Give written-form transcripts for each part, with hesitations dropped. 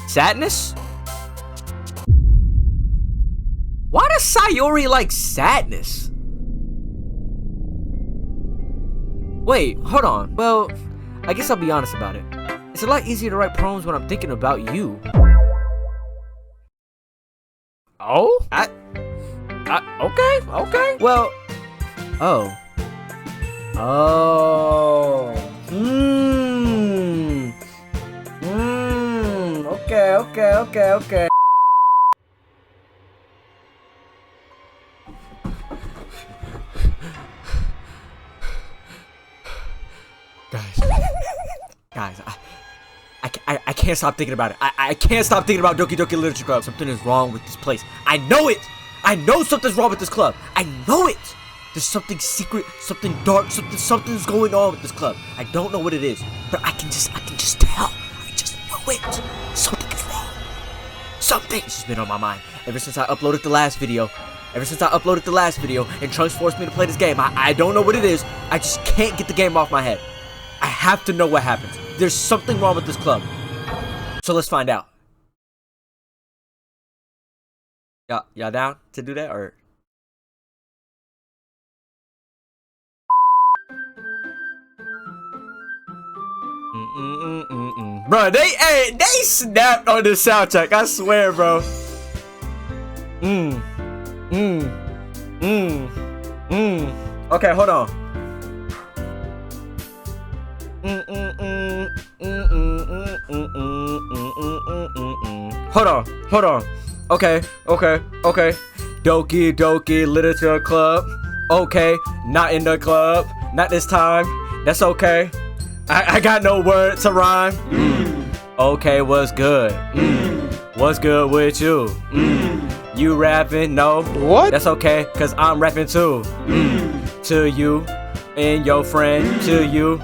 Sadness? Why does Sayori like sadness? Wait, hold on. Well, I guess I'll be honest about it. It's a lot easier to write poems when I'm thinking about you. Oh? Okay. Well, oh. Okay. Guys, I can't stop thinking about it. I can't stop thinking about Doki Doki Literature Club. Something is wrong with this place. I know it. I know something's wrong with this club. I know it. There's something secret, something dark, something's going on with this club. I don't know what it is, but I can just tell. I just know it. Something is wrong. Something. This has been on my mind ever since I uploaded the last video. And Trunks forced me to play this game. I don't know what it is. I just can't get the game off my head. I have to know what happens. There's something wrong with this club. So let's find out. Y'all down to do that or? Bro, they snapped on this soundtrack. I swear, bro. Okay, hold on. Hold on. Okay. Doki Doki Literature Club. Okay, not in the club. Not this time. That's okay. I got no word to rhyme. Okay, what's good? What's good with you? You rapping? No. What? That's okay, cause I'm rapping too. To you and your friend. To you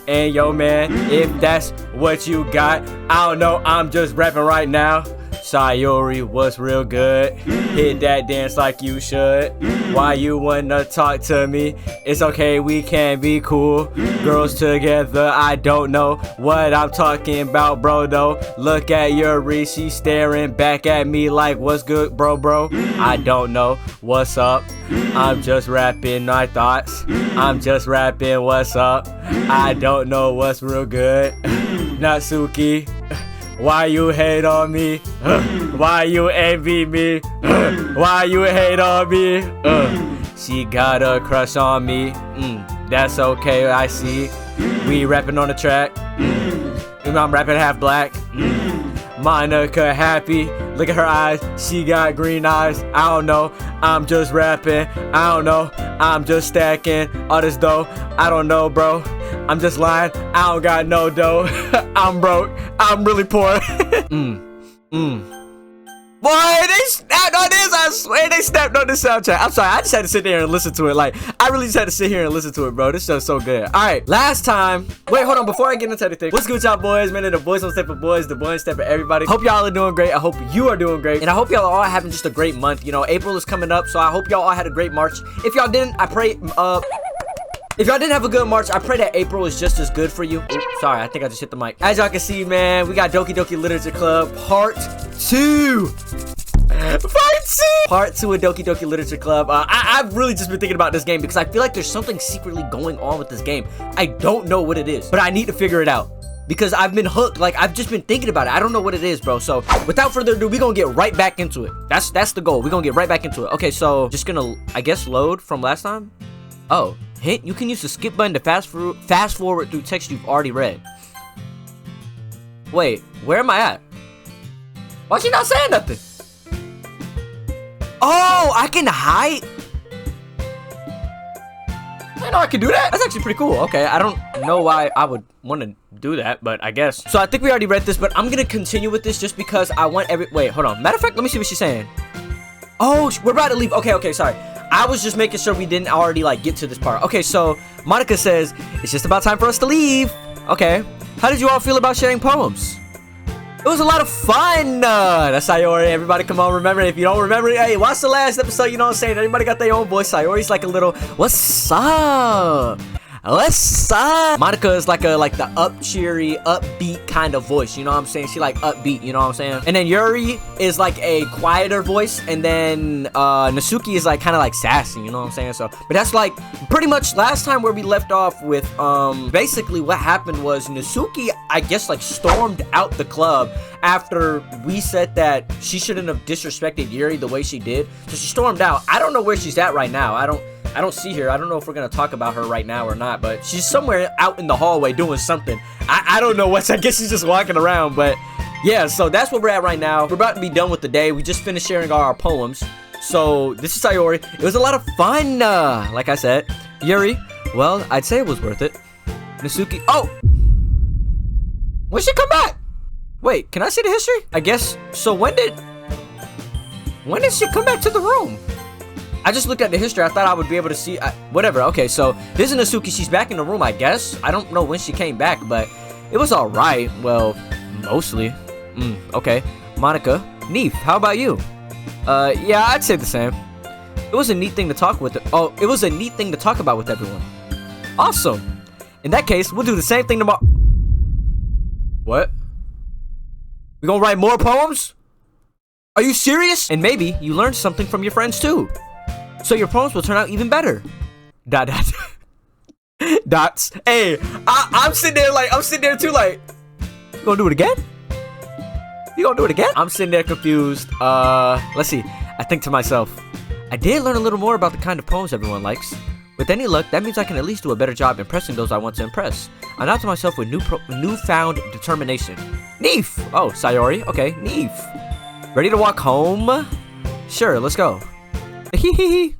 and your man. If that's what you got, I don't know. I'm just rapping right now. Sayori was real good. Hit that dance like you should. Why you wanna talk to me? It's okay, we can be cool. Girls together, I don't know what I'm talking about, bro, though. Look at Yuri, she's staring back at me like, what's good, bro? I don't know what's up. I'm just rapping my thoughts. I'm just rapping what's up. I don't know what's real good. Natsuki. Why you hate on me? Why you envy me? Why you hate on me? She got a crush on me. That's okay, I see. We rapping on the track. I'm rapping half black. Monica happy. Look at her eyes. She got green eyes. I don't know. I'm just rapping. I don't know. I'm just stacking all this dough. I don't know, bro. I'm just lying. I don't got no dough. I'm broke. I'm really poor. Boy, they snapped on this. I swear they snapped on this soundtrack. I'm sorry. I just had to sit there and listen to it. Like, I really just had to sit here and listen to it, bro. This show's so good. All right, last time. Wait, hold on. Before I get into anything, what's good with y'all boys, man? The boys don't step for boys. The boys step for everybody. Hope y'all are doing great. I hope you are doing great. And I hope y'all are all having just a great month. You know, April is coming up, so I hope y'all all had a great March. If y'all didn't, I pray, if y'all didn't have a good March, I pray that April is just as good for you. Oops, sorry, I think I just hit the mic. As y'all can see, man, we got Doki Doki Literature Club Part 2. Part 2 of Doki Doki Literature Club. I've really just been thinking about this game because I feel like there's something secretly going on with this game. I don't know what it is, but I need to figure it out because I've been hooked. Like, I've just been thinking about it. I don't know what it is, bro. So without further ado, we're gonna get right back into it. That's the goal. We're gonna get right back into it. Okay, so just gonna, I guess, load from last time. Oh, hint, you can use the skip button to fast forward through text you've already read. Wait, where am I at? Why she not saying nothing? Oh, I can hide. I know I can do that. That's actually pretty cool. Okay, I don't know why I would want to do that, but I guess. So I think we already read this, but I'm gonna continue with this just because I want wait, hold on. Matter of fact, let me see what she's saying. Oh, we're about to leave. Okay, sorry. I was just making sure we didn't already like get to this part. Okay, so Monica says it's just about time for us to leave. Okay, how did you all feel about sharing poems? It was a lot of fun. That's Sayori. Everybody come on, remember. If you don't remember, hey, watch the last episode, you know what I'm saying? Everybody got their own voice. Sayori's like a little, what's up? Monica is like the cheery, upbeat kind of voice, you know what I'm saying? She like upbeat, you know what I'm saying? And then Yuri is like a quieter voice, and then Natsuki is like kind of like sassy, you know what I'm saying? So, but that's like pretty much last time where we left off with basically what happened was Natsuki, I guess, like stormed out the club after we said that she shouldn't have disrespected Yuri the way she did. So she stormed out. I don't know where she's at right now. I don't see her. I don't know if we're gonna talk about her right now or not, but she's somewhere out in the hallway doing something. I don't know what's, I guess she's just walking around, but yeah, so that's where we're at right now. We're about to be done with the day. We just finished sharing all our poems. So this is Sayori. It was a lot of fun, like I said. Yuri, well, I'd say it was worth it. Natsuki, oh! When she come back? Wait, can I see the history? I guess, so when did she come back to the room? I just looked at the history. I thought I would be able to see, whatever. Okay, so this is Natsuki. She's back in the room, I guess. I don't know when she came back, but it was all right. Well, mostly. Okay. Monica, Neif, how about you? Yeah, I'd say the same. It was a neat thing to talk with. It was a neat thing to talk about with everyone. Awesome. In that case, we'll do the same thing tomorrow. What? We gonna write more poems? Are you serious? And maybe you learned something from your friends too. So your poems will turn out even better. Dots. Hey, I'm sitting there too like, you gonna do it again? You gonna do it again? I'm sitting there confused. Let's see. I think to myself, I did learn a little more about the kind of poems everyone likes. With any luck, that means I can at least do a better job impressing those I want to impress. I nod to myself with newfound determination. Neif! Oh, Sayori. Okay, Neif. Ready to walk home? Sure, let's go. Hehehe.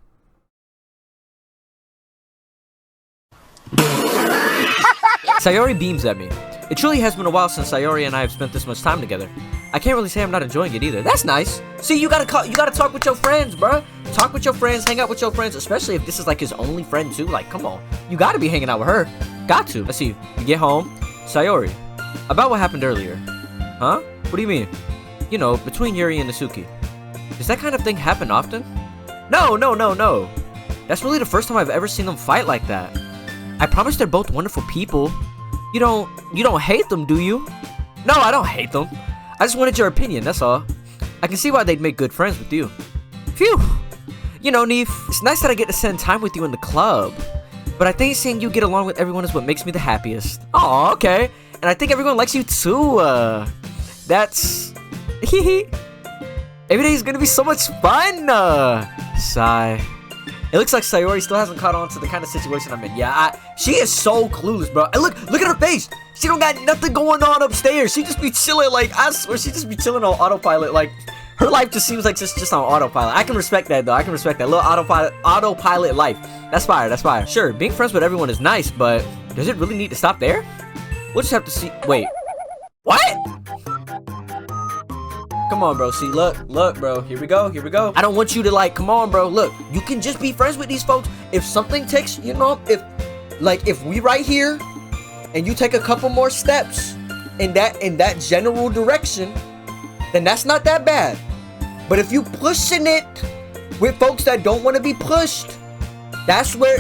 Sayori beams at me. It truly has been a while since Sayori and I have spent this much time together. I can't really say I'm not enjoying it either. That's nice. See, you gotta talk with your friends, bruh. Talk with your friends, hang out with your friends, especially if this is like his only friend too. Like, come on. You gotta be hanging out with her. Got to. Let's see. You get home. Sayori. About what happened earlier. Huh? What do you mean? You know, between Yuri and Natsuki. Does that kind of thing happen often? No. That's really the first time I've ever seen them fight like that. I promise they're both wonderful people. You don't hate them, do you? No, I don't hate them. I just wanted your opinion, that's all. I can see why they'd make good friends with you. Phew. You know, Neif, it's nice that I get to spend time with you in the club. But I think seeing you get along with everyone is what makes me the happiest. Aw, okay. And I think everyone likes you too. That's... Every day is gonna be so much fun. Sigh. It looks like Sayori still hasn't caught on to the kind of situation I'm in. Yeah, she is so clueless, bro. And look at her face. She don't got nothing going on upstairs. She just be chilling, like, I swear, she just be chilling on autopilot. Like, her life just seems like just on autopilot. I can respect that, though. I can respect that. Little autopilot life. That's fire, that's fire. Sure, being friends with everyone is nice, but does it really need to stop there? We'll just have to see. Wait. What? Come on, bro. See, look, bro. Here we go. I don't want you to, like, come on, bro. Look, you can just be friends with these folks. If something takes, you know, if we right here and you take a couple more steps in that general direction, then that's not that bad. But if you pushing it with folks that don't want to be pushed, that's where,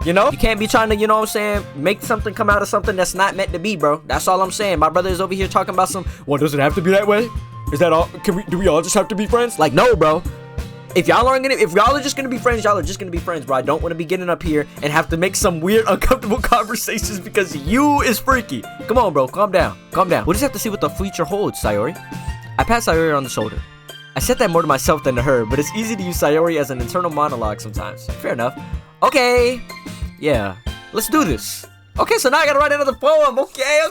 you know, you can't be trying to, you know what I'm saying, make something come out of something that's not meant to be, bro. That's all I'm saying. My brother is over here talking about well, does it have to be that way? Is that all? Do we all just have to be friends? Like, no, bro. If y'all are just gonna be friends, y'all are just gonna be friends, bro. I don't want to be getting up here and have to make some weird, uncomfortable conversations because you is freaky. Come on, bro. Calm down. We'll just have to see what the future holds, Sayori. I pat Sayori on the shoulder. I said that more to myself than to her, but it's easy to use Sayori as an internal monologue sometimes. Fair enough. Okay. Yeah. Let's do this. Okay, so now I gotta write another poem. Okay.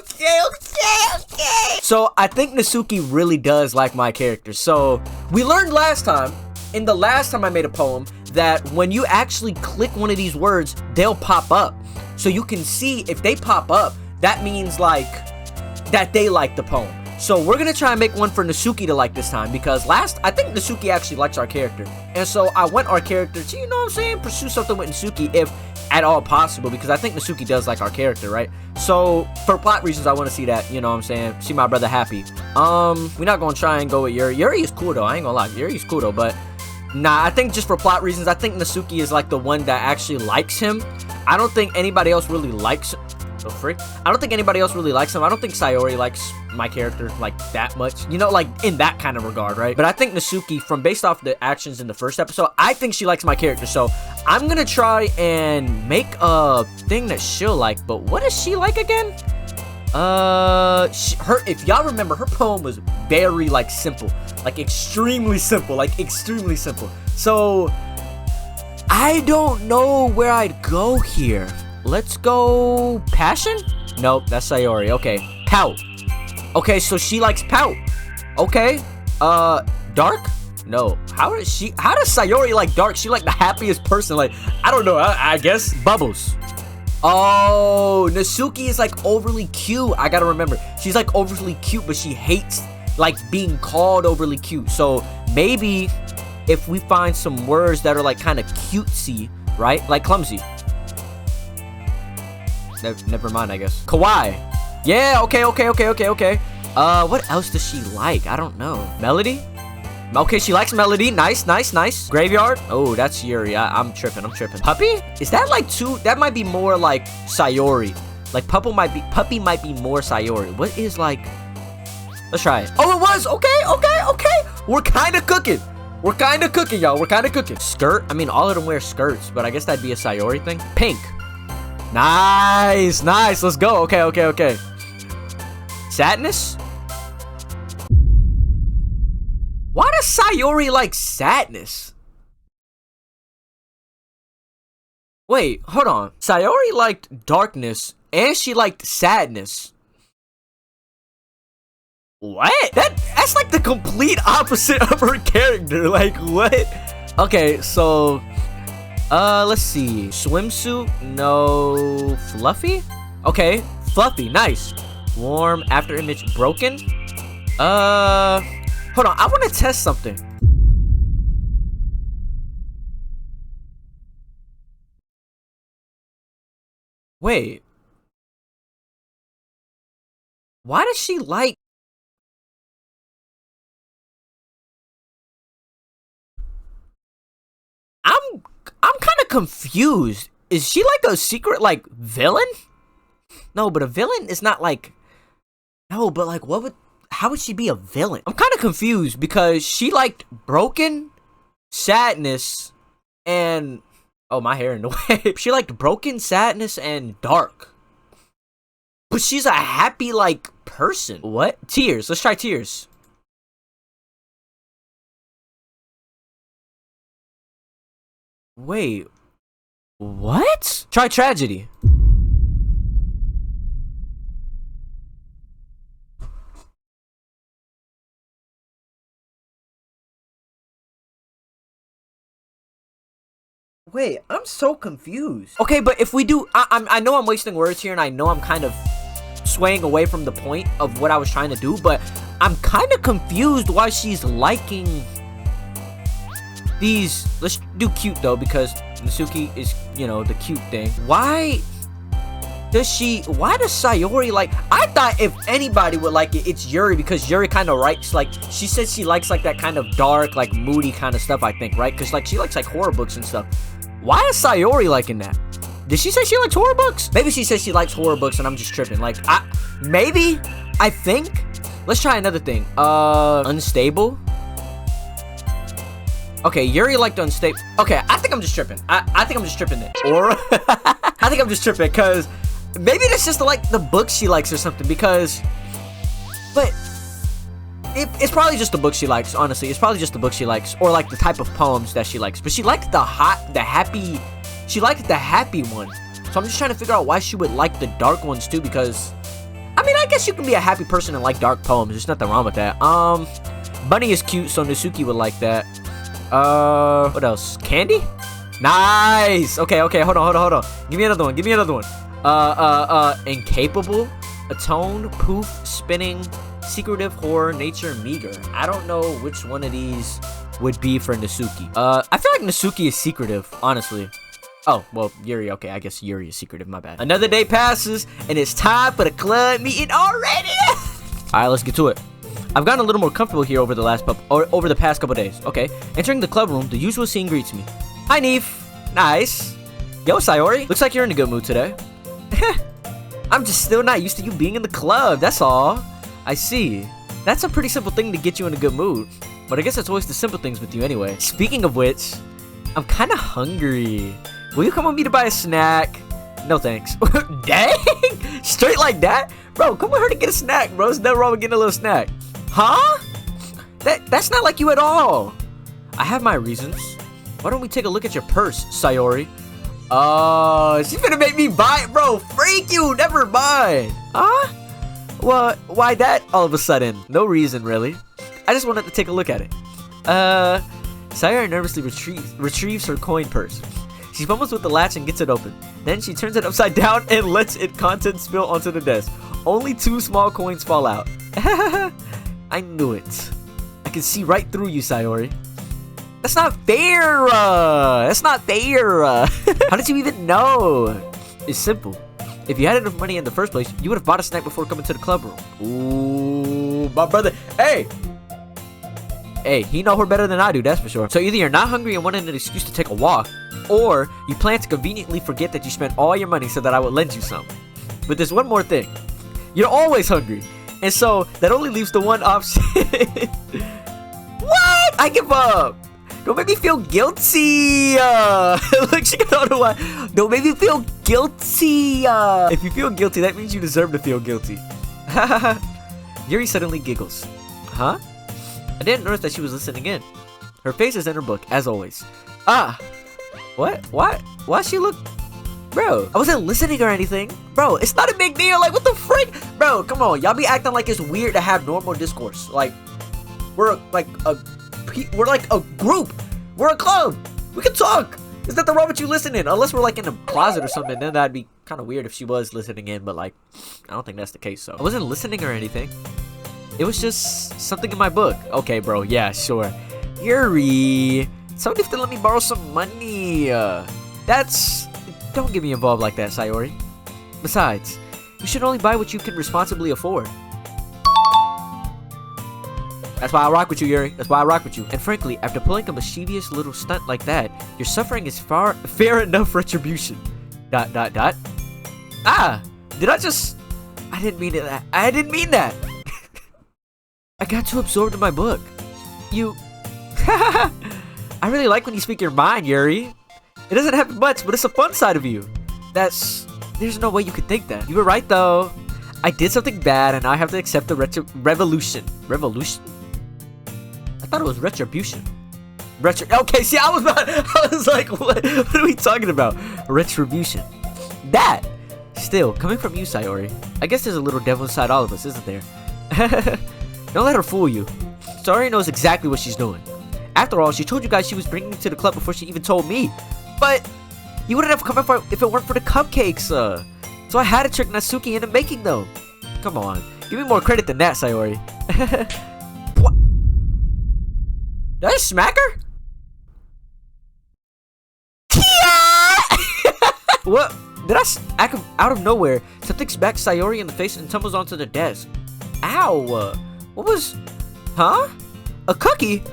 So I think Natsuki really does like my character. So we learned last time, in the last time I made a poem, that when you actually click one of these words, they'll pop up. So you can see if they pop up, that means like that they like the poem. So we're gonna try and make one for Natsuki to like this time, because I think Natsuki actually likes our character. And so I want our character to, you know what I'm saying, pursue something with Natsuki if at all possible, because I think Natsuki does like our character, right? So for plot reasons, I want to see that, you know what I'm saying, see my brother happy. We're not gonna try and go with Yuri. Yuri is cool though, I ain't gonna lie. Yuri is cool though, but Nah, I think just for plot reasons, I think Natsuki is like the one that actually likes him. I don't think anybody else really likes him. Oh, freak. I don't think anybody else really likes him. I don't think Sayori likes my character like that much. You know, like in that kind of regard, right? But I think Natsuki, from based off the actions in the first episode, I think she likes my character. So I'm gonna try and make a thing that she'll like. But what is she like again? If y'all remember, her poem was very like simple, like extremely simple, so I don't know where I'd go here. Let's go passion. Nope, that's Sayori. Okay, pout. Okay, so she likes pout. Okay, dark. No, how does Sayori like dark? She like the happiest person. Like, I don't know, I guess bubbles. Oh, Natsuki is like overly cute. I gotta remember, she's like overly cute, but she hates like being called overly cute. So maybe if we find some words that are like kind of cutesy, right? Like clumsy. Never mind, I guess. Kawaii. Yeah, okay. What else does she like? I don't know. Melody? Okay, she likes melody. Nice. Graveyard. Oh, that's Yuri. I'm tripping. Puppy? Is that like two? That might be more like Sayori. Like puppy might be more Sayori. What is like? Let's try it. Oh, it was. Okay. We're kind of cooking. Y'all. We're kind of cooking. Skirt. I mean, all of them wear skirts, but I guess that'd be a Sayori thing. Pink. Nice. Let's go. Okay. Sadness. Why does Sayori like sadness? Wait, hold on. Sayori liked darkness and she liked sadness. What? That's like the complete opposite of her character. Like, what? Okay, so let's see. Swimsuit? No. Fluffy? Okay, fluffy, nice. Warm, after image broken. Hold on, I want to test something. Wait. Why does she like... I'm kind of confused. Is she like a secret like villain? No, but a villain is not like... No, but like how would she be a villain? I'm kind of confused because she liked broken, sadness, and... Oh, my hair in the way. She liked broken, sadness, and dark. But she's a happy, like, person. What? Tears. Let's try tears. Wait. What? Try tragedy. Wait, I'm so confused. Okay, but if we do, I know I'm wasting words here, and I know I'm kind of swaying away from the point of what I was trying to do, but I'm kind of confused why she's liking these. Let's do cute though, because Natsuki is, you know, the cute thing. Why does Sayori like... I thought if anybody would like it, it's Yuri, because Yuri kind of writes, like, she said she likes like that kind of dark, like moody kind of stuff, I think, right? Because like she likes like horror books and stuff. Why is Sayori liking that? Did she say she likes horror books? Maybe she says she likes horror books and I'm just tripping. Like, I think. Let's try another thing. Unstable. Okay, Yuri liked unstable. Okay, I think I'm just tripping. I think I'm just tripping there. Or I think I'm just tripping because maybe that's just like the books she likes or something, because... But... It's probably just the book she likes, honestly. It's probably just the book she likes, or like the type of poems that she likes. But she liked she liked the happy one. So I'm just trying to figure out why she would like the dark ones too, because... I mean, I guess you can be a happy person and like dark poems. There's nothing wrong with that. Bunny is cute, so Natsuki would like that. What else? Candy? Nice! Okay, hold on. Give me another one. Incapable, atone, poof, spinning, secretive, horror, nature, meager. I don't know which one of these would be for Natsuki. I feel like Natsuki is secretive, honestly. Oh, well, Yuri, okay, I guess Yuri is secretive, my bad. Another day passes, and it's time for the club meeting already! Alright, let's get to it. I've gotten a little more comfortable here over the past couple days. Okay. Entering the club room, the usual scene greets me. Hi, Neif. Nice. Yo, Sayori. Looks like you're in a good mood today. I'm just still not used to you being in the club, that's all. I see. That's a pretty simple thing to get you in a good mood. But I guess it's always the simple things with you anyway. Speaking of which, I'm kinda hungry. Will you come with me to buy a snack? No thanks. Dang! Straight like that? Bro, come with her to get a snack, bro. There's nothing wrong with getting a little snack. Huh? That's not like you at all. I have my reasons. Why don't we take a look at your purse, Sayori? Oh, she's gonna make me buy it, bro. Freak you, never mind. Huh? Well, why that all of a sudden? No reason, really. I just wanted to take a look at it. Sayori nervously retrieves her coin purse. She fumbles with the latch and gets it open. Then she turns it upside down and lets its contents spill onto the desk. Only 2 small coins fall out. I knew it. I can see right through you, Sayori. That's not fair! That's not fair! How did you even know? It's simple. If you had enough money in the first place, you would have bought a snack before coming to the club room. Ooh, my brother. Hey! Hey, he know her better than I do, that's for sure. So either you're not hungry and wanted an excuse to take a walk, or you plan to conveniently forget that you spent all your money so that I would lend you some. But there's one more thing. You're always hungry. And so, that only leaves the one option. What? I give up. Don't make me feel guilty. Look, she got on the Don't make me feel guilty. If you feel guilty, that means you deserve to feel guilty. Yuri suddenly giggles. Huh? I didn't notice that she was listening in. Her face is in her book, as always. Ah. What? Why she look... Bro, I wasn't listening or anything. Bro, it's not a big deal. Like, what the frick? Bro, come on. Y'all be acting like it's weird to have normal discourse. Like, we're like a group. We're a club. We can talk. There's nothing wrong with you listening. Unless we're like in a closet or something. Then that'd be kind of weird if she was listening in. But like, I don't think that's the case. So I wasn't listening or anything. It was just something in my book. Okay, bro. Yeah, sure. Yuri, somebody have to let me borrow some money. Don't get me involved like that, Sayori. Besides, you should only buy what you can responsibly afford. That's why I rock with you, Yuri. That's why I rock with you. And frankly, after pulling a mischievous little stunt like that, your suffering is fair enough retribution. ... Ah! Did I didn't mean it. I didn't mean that. I got too absorbed in my book. You... I really like when you speak your mind, Yuri. It doesn't happen much, but it's a fun side of you. There's no way you could think that. You were right, though. I did something bad, and now I have to accept the revolution. Revolution? I thought it was retribution. Okay, see, I was like, what are we talking about? Retribution. That! Still, coming from you, Sayori, I guess there's a little devil inside all of us, isn't there? Don't let her fool you. Sayori knows exactly what she's doing. After all, she told you guys she was bringing me to the club before she even told me. But you wouldn't have come up if it weren't for the cupcakes. So I had to trick Natsuki into making them. Come on, give me more credit than that, Sayori. What? Did I smack her? What? Did I out of nowhere? Something smacks Sayori in the face and tumbles onto the desk. Ow! What was? Huh? A cookie?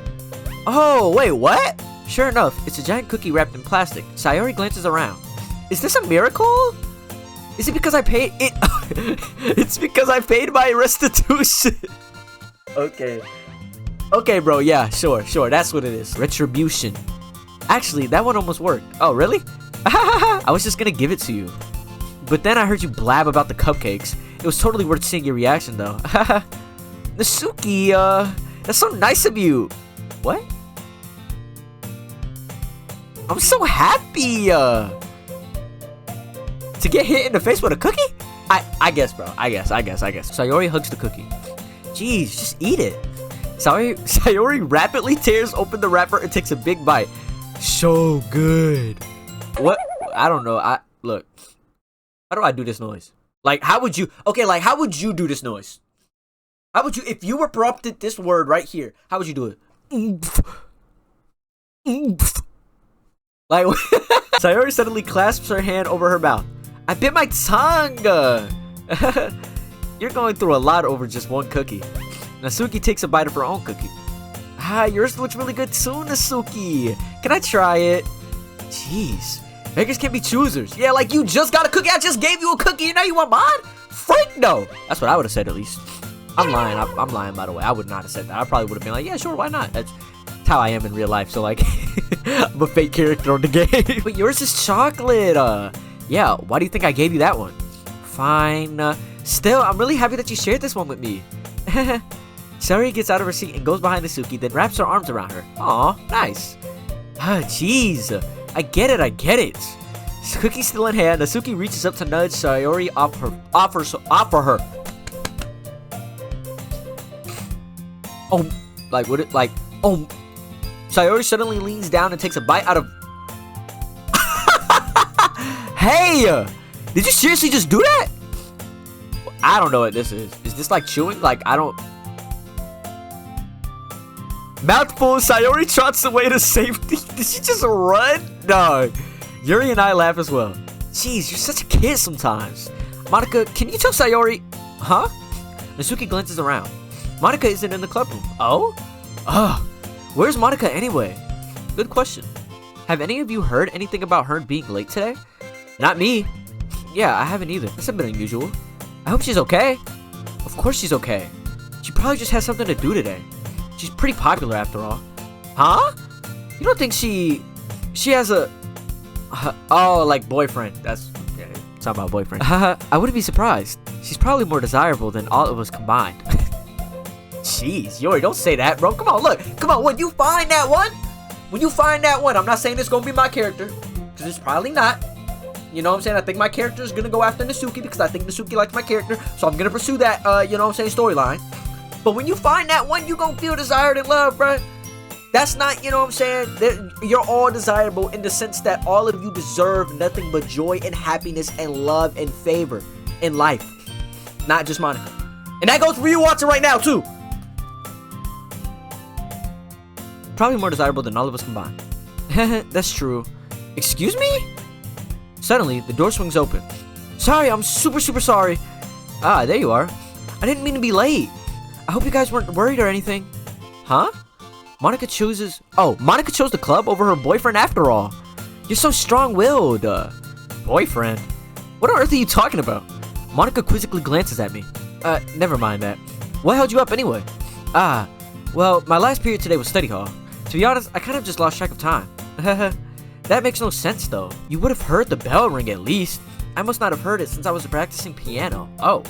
Oh, wait, what? Sure enough, it's a giant cookie wrapped in plastic. Sayori glances around. Is this a miracle? Is it because I paid it? It's because I paid my restitution. Okay. Okay, bro, yeah, sure, that's what it is. Retribution. Actually, that one almost worked. Oh, really? I was just gonna give it to you. But then I heard you blab about the cupcakes. It was totally worth seeing your reaction, though. Natsuki, that's so nice of you. What? I'm so happy to get hit in the face with a cookie? I guess, bro. I guess. Sayori hugs the cookie. Jeez, just eat it. Sayori rapidly tears open the wrapper and takes a big bite. So good. What? I don't know. Look. How do I do this noise? Like, how would you... Okay, like, how would you do this noise? How would you... If you were prompted this word right here, how would you do it? Like, Sayori suddenly clasps her hand over her mouth. I bit my tongue! You're going through a lot over just one cookie. Nasuki takes a bite of her own cookie. Ah, yours looks really good too, Nasuki. Can I try it? Jeez. Beggars can't be choosers. Yeah, like you just got a cookie. I just gave you a cookie and now you want mine? Freak no. That's what I would have said at least. I'm lying. I'm lying, by the way. I would not have said that. I probably would have been like, yeah, sure, why not? That's how I am in real life. So, like, I'm a fake character on the game. But yours is chocolate. Yeah, why do you think I gave you that one? Fine. Still, I'm really happy that you shared this one with me. Sayori gets out of her seat and goes behind Nasuki, then wraps her arms around her. Aw, nice. Ah, jeez. I get it. Cookie's still in hand. Nasuki reaches up to nudge Sayori offer her. Oh, like, what it, like, oh. Sayori suddenly leans down and takes a bite out of... Hey! Did you seriously just do that? I don't know what this is. Is this like chewing? Like, I don't... Mouthful, Sayori trots away to safety. Did she just run? No. Yuri and I laugh as well. Jeez, you're such a kid sometimes. Monica, can you tell Sayori... Huh? Nasuki glances around. Monica isn't in the club room. Oh? Ugh. Where's Monica anyway? Good question. Have any of you heard anything about her being late today? Not me. Yeah, I haven't either. That's a bit unusual. I hope she's okay. Of course she's okay. She probably just has something to do today. She's pretty popular after all. Huh? You don't think she has a... oh, like boyfriend. That's... yeah, talking about boyfriend. I wouldn't be surprised. She's probably more desirable than all of us combined. Jeez, Yori, don't say that, bro. Come on, look. Come on, when you find that one, I'm not saying it's gonna be my character, because it's probably not. You know what I'm saying? I think my character is gonna go after Nasuki, because I think Nasuki likes my character, so I'm gonna pursue that, you know what I'm saying, storyline. But when you find that one, you gonna feel desired and loved, bro. That's not, you know what I'm saying? You're all desirable in the sense that all of you deserve nothing but joy and happiness and love and favor in life. Not just Monica. And that goes for you watching right now, too. Probably more desirable than all of us combined. That's true. Excuse me? Suddenly, the door swings open. Sorry, I'm super sorry. Ah, there you are. I didn't mean to be late. I hope you guys weren't worried or anything. Huh? Monica chose the club over her boyfriend after all. You're so strong-willed. Boyfriend? What on earth are you talking about? Monica quizzically glances at me. Never mind that. What held you up anyway? Ah, well, my last period today was study hall. To be honest, I kind of just lost track of time. That makes no sense, though. You would have heard the bell ring at least. I must not have heard it since I was practicing piano. Oh.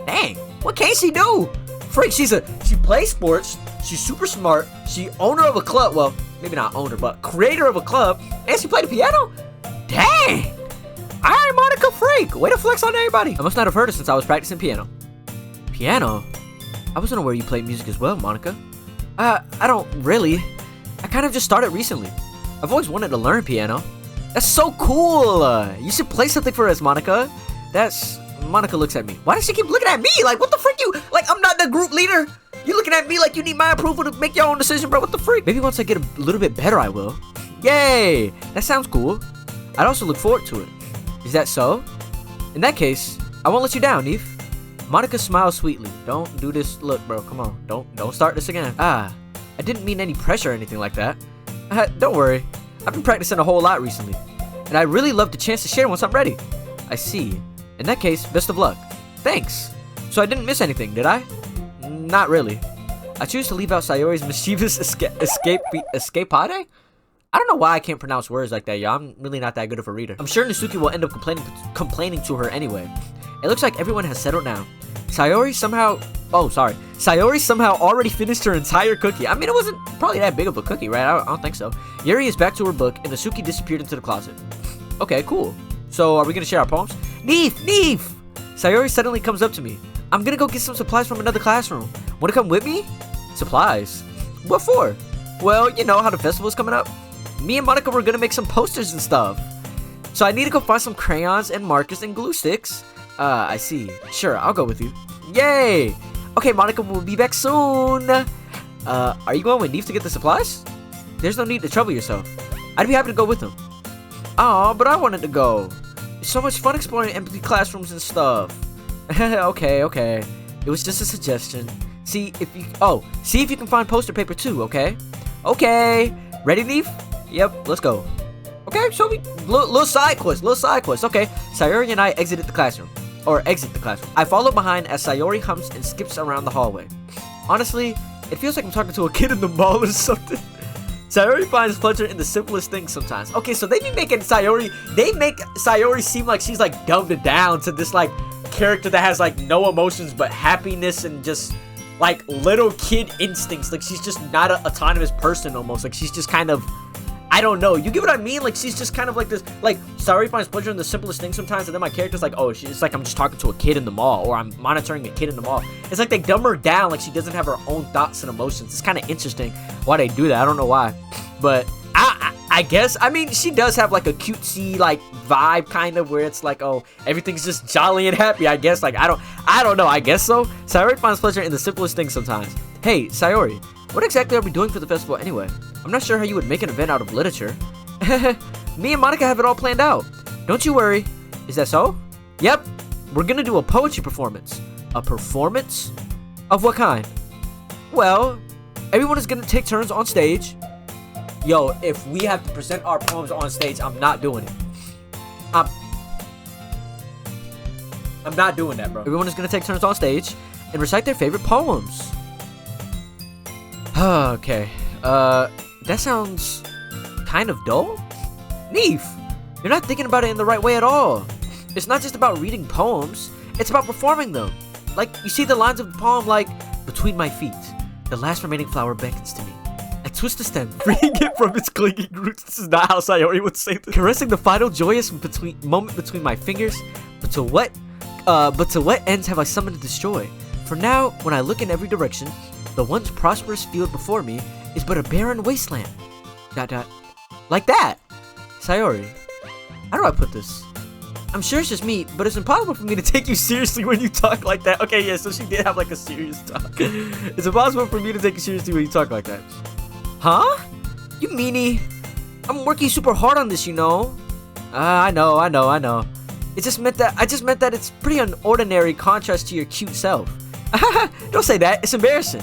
Dang. What can she do? Freak, she plays sports. She's super smart. She owner of a club. Well, maybe not owner, but creator of a club. And she played the piano? Dang. Alright, Monica, freak. Way to flex on everybody. I must not have heard it since I was practicing piano. Piano? I wasn't aware you played music as well, Monica. I don't really. I kind of just started recently. I've always wanted to learn piano. That's so cool. You should play something for us, Monica. Monica looks at me. Why does she keep looking at me? Like, what the frick you? Like, I'm not the group leader. You looking at me like you need my approval to make your own decision, bro. What the freak? Maybe once I get a little bit better, I will. Yay. That sounds cool. I'd also look forward to it. Is that so? In that case, I won't let you down, Neif. Monica smiles sweetly. Don't do this. Look, bro, come on. Don't start this again. I didn't mean any pressure or anything like that. Don't worry. I've been practicing a whole lot recently. And I'd really love the chance to share once I'm ready. I see. In that case, best of luck. Thanks. So I didn't miss anything, did I? Not really. I choose to leave out Sayori's mischievous escapade? I don't know why I can't pronounce words like that, y'all. I'm really not that good of a reader. I'm sure Nasuki will end up complaining to her anyway. It looks like everyone has settled down. Sayori somehow already finished her entire cookie. I mean, it wasn't probably that big of a cookie, right? I don't think so. Yuri is back to her book, and Nasuki disappeared into the closet. Okay, cool. So, are we gonna share our poems? Neif! Sayori suddenly comes up to me. I'm gonna go get some supplies from another classroom. Wanna come with me? Supplies? What for? Well, you know how the festival's coming up. Me and Monica were gonna make some posters and stuff. So I need to go find some crayons and markers and glue sticks. I see. Sure, I'll go with you. Yay! Okay, Monica, we'll be back soon. Are you going with Neif to get the supplies? There's no need to trouble yourself. I'd be happy to go with him. Aw, but I wanted to go. It's so much fun exploring empty classrooms and stuff. Okay. It was just a suggestion. See if you can find poster paper too, okay? Okay. Ready, Neif? Yep, let's go. Okay, so we little side quest. Okay, Sayori and I exit the classroom. I follow behind as Sayori humps and skips around the hallway. Honestly, it feels like I'm talking to a kid in the mall or something. Sayori finds pleasure in the simplest things sometimes. Okay, so they make Sayori seem like she's like dumbed down to this like character that has like no emotions but happiness and just like little kid instincts. Like she's just not an autonomous person almost. Like she's just kind of, I don't know. You get what I mean? Like she's just kind of like this. Like Sayori finds pleasure in the simplest things sometimes, and then my character's like, oh, it's like I'm just talking to a kid in the mall, or I'm monitoring a kid in the mall. It's like they dumb her down, like she doesn't have her own thoughts and emotions. It's kind of interesting why they do that. I don't know why, but I guess, I mean, she does have like a cutesy like vibe kind of where it's like, oh, everything's just jolly and happy. I guess like I don't know. I guess so. Sayori finds pleasure in the simplest things sometimes. Hey, Sayori, what exactly are we doing for the festival anyway? I'm not sure how you would make an event out of literature. Me and Monica have it all planned out. Don't you worry. Is that so? Yep. We're gonna do a poetry performance. A performance? Of what kind? Well, everyone is gonna take turns on stage. Yo, if we have to present our poems on stage, I'm not doing it. I'm not doing that, bro. Everyone is gonna take turns on stage and recite their favorite poems. Okay. That sounds kind of dull. Neif, you're not thinking about it in the right way at all. It's not just about reading poems, it's about performing them. Like, you see the lines of the poem like, between my feet, the last remaining flower beckons to me. I twist the stem, freeing it from its clinging roots. This is not how Sayori would say this. Caressing the final joyous moment between my fingers, but to what ends have I summoned to destroy? For now, when I look in every direction, the once prosperous field before me is but a barren wasteland. ... Like that. Sayori, how do I put this? I'm sure it's just me, but it's impossible for me to take you seriously when you talk like that. Okay, yeah, so she did have like a serious talk. It's impossible for me to take you seriously when you talk like that. Huh? You meanie. I'm working super hard on this, you know. I know. I just meant that it's pretty an ordinary contrast to your cute self. Don't say that, it's embarrassing.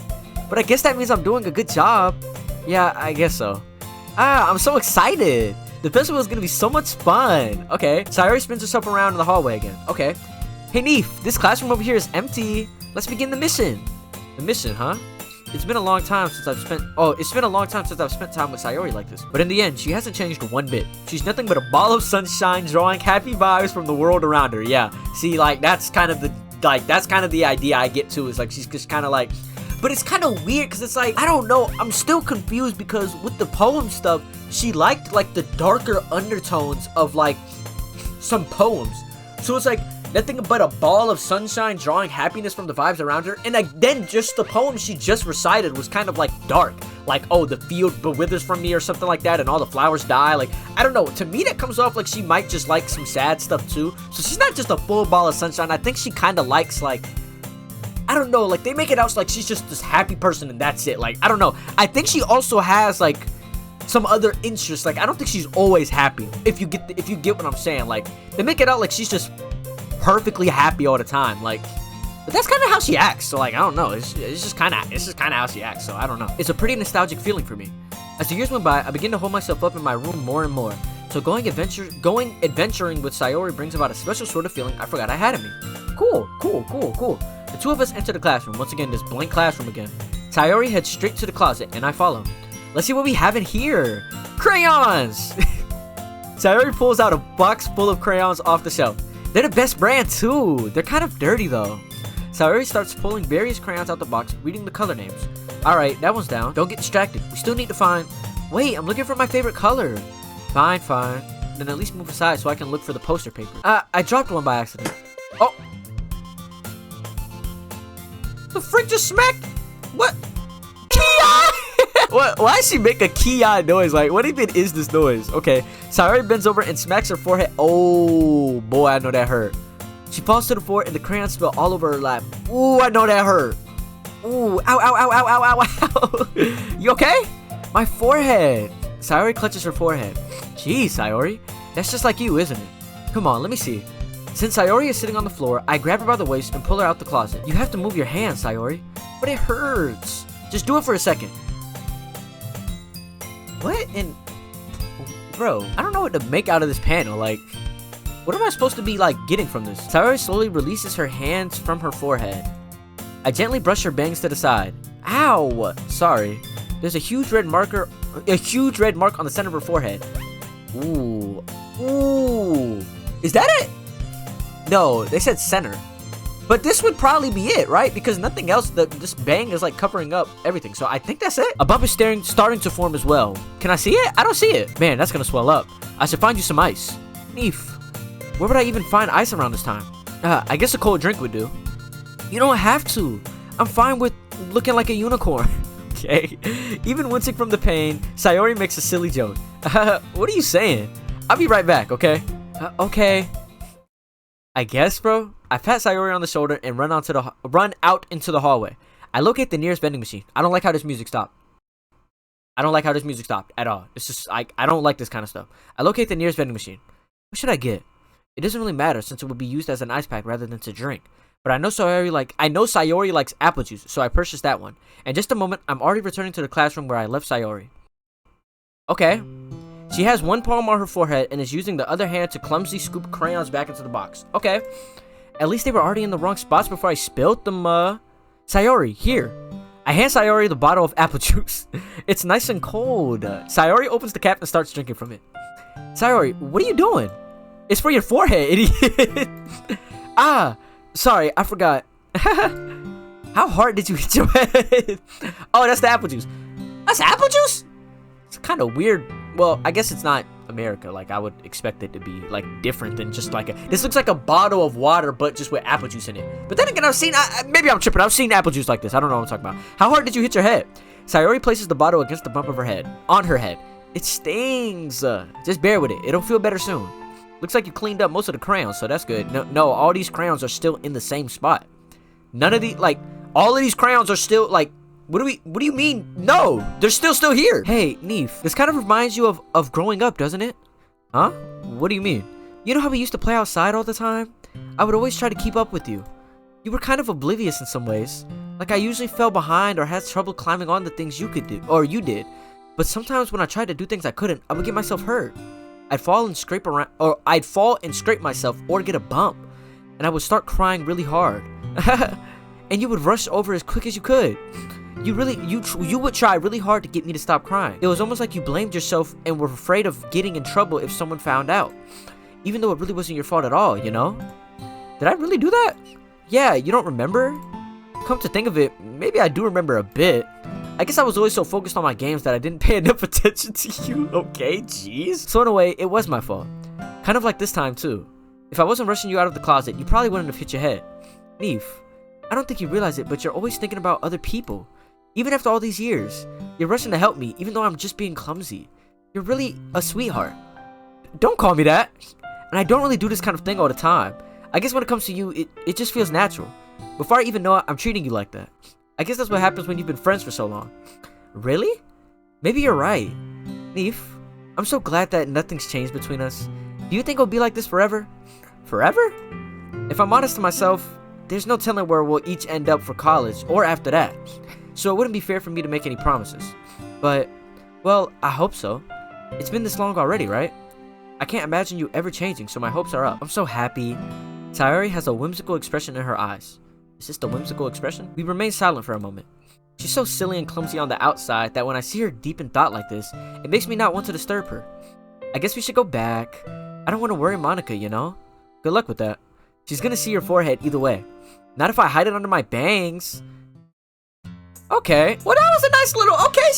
But I guess that means I'm doing a good job. Yeah, I guess so. I'm so excited. The festival is gonna be so much fun. Okay, Sayori spins herself around in the hallway again. Okay. Hey Neif, this classroom over here is empty. Let's begin the mission. The mission, huh? It's been a long time since I've spent time with Sayori like this. But in the end, she hasn't changed one bit. She's nothing but a ball of sunshine drawing happy vibes from the world around her. Yeah. See, like that's kind of the idea I get to, is like she's just kind of like, but it's kind of weird because it's like, I don't know, I'm still confused because with the poem stuff, she liked like the darker undertones of like some poems. So it's like nothing but a ball of sunshine drawing happiness from the vibes around her, and like then just the poem she just recited was kind of like dark, like, oh, the field withers from me or something like that and all the flowers die. Like, I don't know, to me that comes off like she might just like some sad stuff too. So she's not just a full ball of sunshine. I think she kind of likes, like, I don't know, like they make it out like she's just this happy person and that's it. Like, I don't know, I think she also has like some other interests. Like, I don't think she's always happy, if you get what I'm saying. Like, they make it out like she's just perfectly happy all the time. Like, but that's kind of how she acts. So like, I don't know, it's just kind of how she acts. So I don't know, it's a pretty nostalgic feeling for me. As the years went by, I began to hold myself up in my room more and more. So going adventuring with Sayori brings about a special sort of feeling I forgot I had in me. Cool. The two of us enter the classroom. Once again, this blank classroom again. Sayori heads straight to the closet, and I follow. Let's see what we have in here. Crayons! Sayori pulls out a box full of crayons off the shelf. They're the best brand too. They're kind of dirty though. Sayori starts pulling various crayons out the box, reading the color names. Alright, that one's down. Don't get distracted. We still need to find... Wait, I'm looking for my favorite color. Fine. Then at least move aside so I can look for the poster paper. I dropped one by accident. Oh! The frick just smacked? What? Kia! What? Why does she make a Kia noise? Like, what even is this noise? Okay, Sayori bends over and smacks her forehead. Oh, boy, I know that hurt. She falls to the floor and the crayons spill all over her lap. Ooh, I know that hurt. Ooh, ow. You okay? My forehead. Sayori clutches her forehead. Jeez, Sayori. That's just like you, isn't it? Come on, let me see. Since Sayori is sitting on the floor, I grab her by the waist and pull her out the closet. You have to move your hand, Sayori. But it hurts. Just do it for a second. What in... Bro, I don't know what to make out of this panel. Like, what am I supposed to be, like, getting from this? Sayori slowly releases her hands from her forehead. I gently brush her bangs to the side. Ow! Sorry. There's a huge red mark on the center of her forehead. Ooh. Ooh. Is that it? No, they said center. But this would probably be it, right? Because nothing else, this bang is like covering up everything. So I think that's it. A bump is starting to form as well. Can I see it? I don't see it. Man, that's gonna swell up. I should find you some ice. Neif, where would I even find ice around this time? I guess a cold drink would do. You don't have to. I'm fine with looking like a unicorn. Okay. Even wincing from the pain, Sayori makes a silly joke. What are you saying? I'll be right back, okay? Okay. I guess, bro. I pat Sayori on the shoulder and run out into the hallway. I locate the nearest vending machine. I don't like how this music stopped. I don't like how this music stopped at all. It's just, I don't like this kind of stuff. I locate the nearest vending machine. What should I get? It doesn't really matter since it would be used as an ice pack rather than to drink. But I know Sayori likes apple juice, so I purchased that one. In just a moment, I'm already returning to the classroom where I left Sayori. Okay. She has one palm on her forehead and is using the other hand to clumsily scoop crayons back into the box. Okay. At least they were already in the wrong spots before I spilled them, Sayori, here. I hand Sayori the bottle of apple juice. It's nice and cold. Sayori opens the cap and starts drinking from it. Sayori, what are you doing? It's for your forehead, idiot. Sorry, I forgot. How hard did you hit your head? Oh, that's the apple juice. That's apple juice? It's kind of weird. Well, I guess it's not America. Like, I would expect it to be, like, different than just, like, this looks like a bottle of water, but just with apple juice in it. But then again, maybe I'm tripping. I've seen apple juice like this. I don't know what I'm talking about. How hard did you hit your head? Sayori places the bottle against the bump of her head. On her head. It stings. Just bear with it. It'll feel better soon. Looks like you cleaned up most of the crayons, so that's good. No, all these crayons are still in the same spot. None of the, like, all of these crayons are still, like, what do you mean? No, they're still here. Hey, Neif, this kind of reminds you of growing up, doesn't it? Huh? What do you mean? You know how we used to play outside all the time? I would always try to keep up with you. You were kind of oblivious in some ways. Like, I usually fell behind or had trouble climbing on the things you could do, or you did. But sometimes when I tried to do things I couldn't, I would get myself hurt. I'd fall and scrape myself or get a bump, and I would start crying really hard. And you would rush over as quick as you could. You would try really hard to get me to stop crying. It was almost like you blamed yourself and were afraid of getting in trouble if someone found out, even though it really wasn't your fault at all, you know? Did I really do that? Yeah, you don't remember? Come to think of it, maybe I do remember a bit. I guess I was always so focused on my games that I didn't pay enough attention to you. Okay, jeez. So in a way, it was my fault. Kind of like this time too. If I wasn't rushing you out of the closet, you probably wouldn't have hit your head. Neif, I don't think you realize it, but you're always thinking about other people. Even after all these years, you're rushing to help me, even though I'm just being clumsy. You're really a sweetheart. Don't call me that. And I don't really do this kind of thing all the time. I guess when it comes to you, it just feels natural. Before I even know it, I'm treating you like that. I guess that's what happens when you've been friends for so long. Really? Maybe you're right. Neif, I'm so glad that nothing's changed between us. Do you think it'll be like this forever? Forever? If I'm honest to myself, there's no telling where we'll each end up for college or after that. So it wouldn't be fair for me to make any promises. But, well, I hope so. It's been this long already, right? I can't imagine you ever changing, so my hopes are up. I'm so happy. Sayori has a whimsical expression in her eyes. Is this the whimsical expression? We remain silent for a moment. She's so silly and clumsy on the outside that when I see her deep in thought like this, it makes me not want to disturb her. I guess we should go back. I don't want to worry Monica, you know? Good luck with that. She's gonna see your forehead either way. Not if I hide it under my bangs. Okay. Well, that was a nice little... Okay,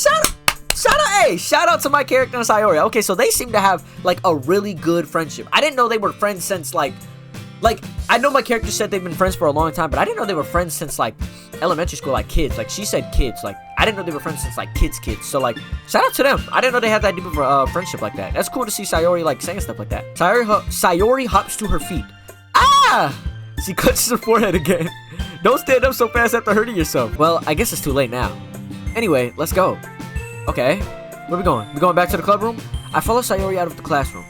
shout out to my character and Sayori. Okay, so they seem to have, like, a really good friendship. I didn't know they were friends since, like, I know my character said they've been friends for a long time, but I didn't know they were friends since, like, elementary school, like, kids. Like, she said kids. Like, I didn't know they were friends since, like, kids. So, like, shout out to them. I didn't know they had that deep of a friendship like that. That's cool to see Sayori, like, saying stuff like that. Sayori hops to her feet. Ah! She clutches her forehead again. Don't stand up so fast after hurting yourself. Well, I guess it's too late now. Anyway, let's go. Okay. Where are we going? We going back to the club room? I follow Sayori out of the classroom.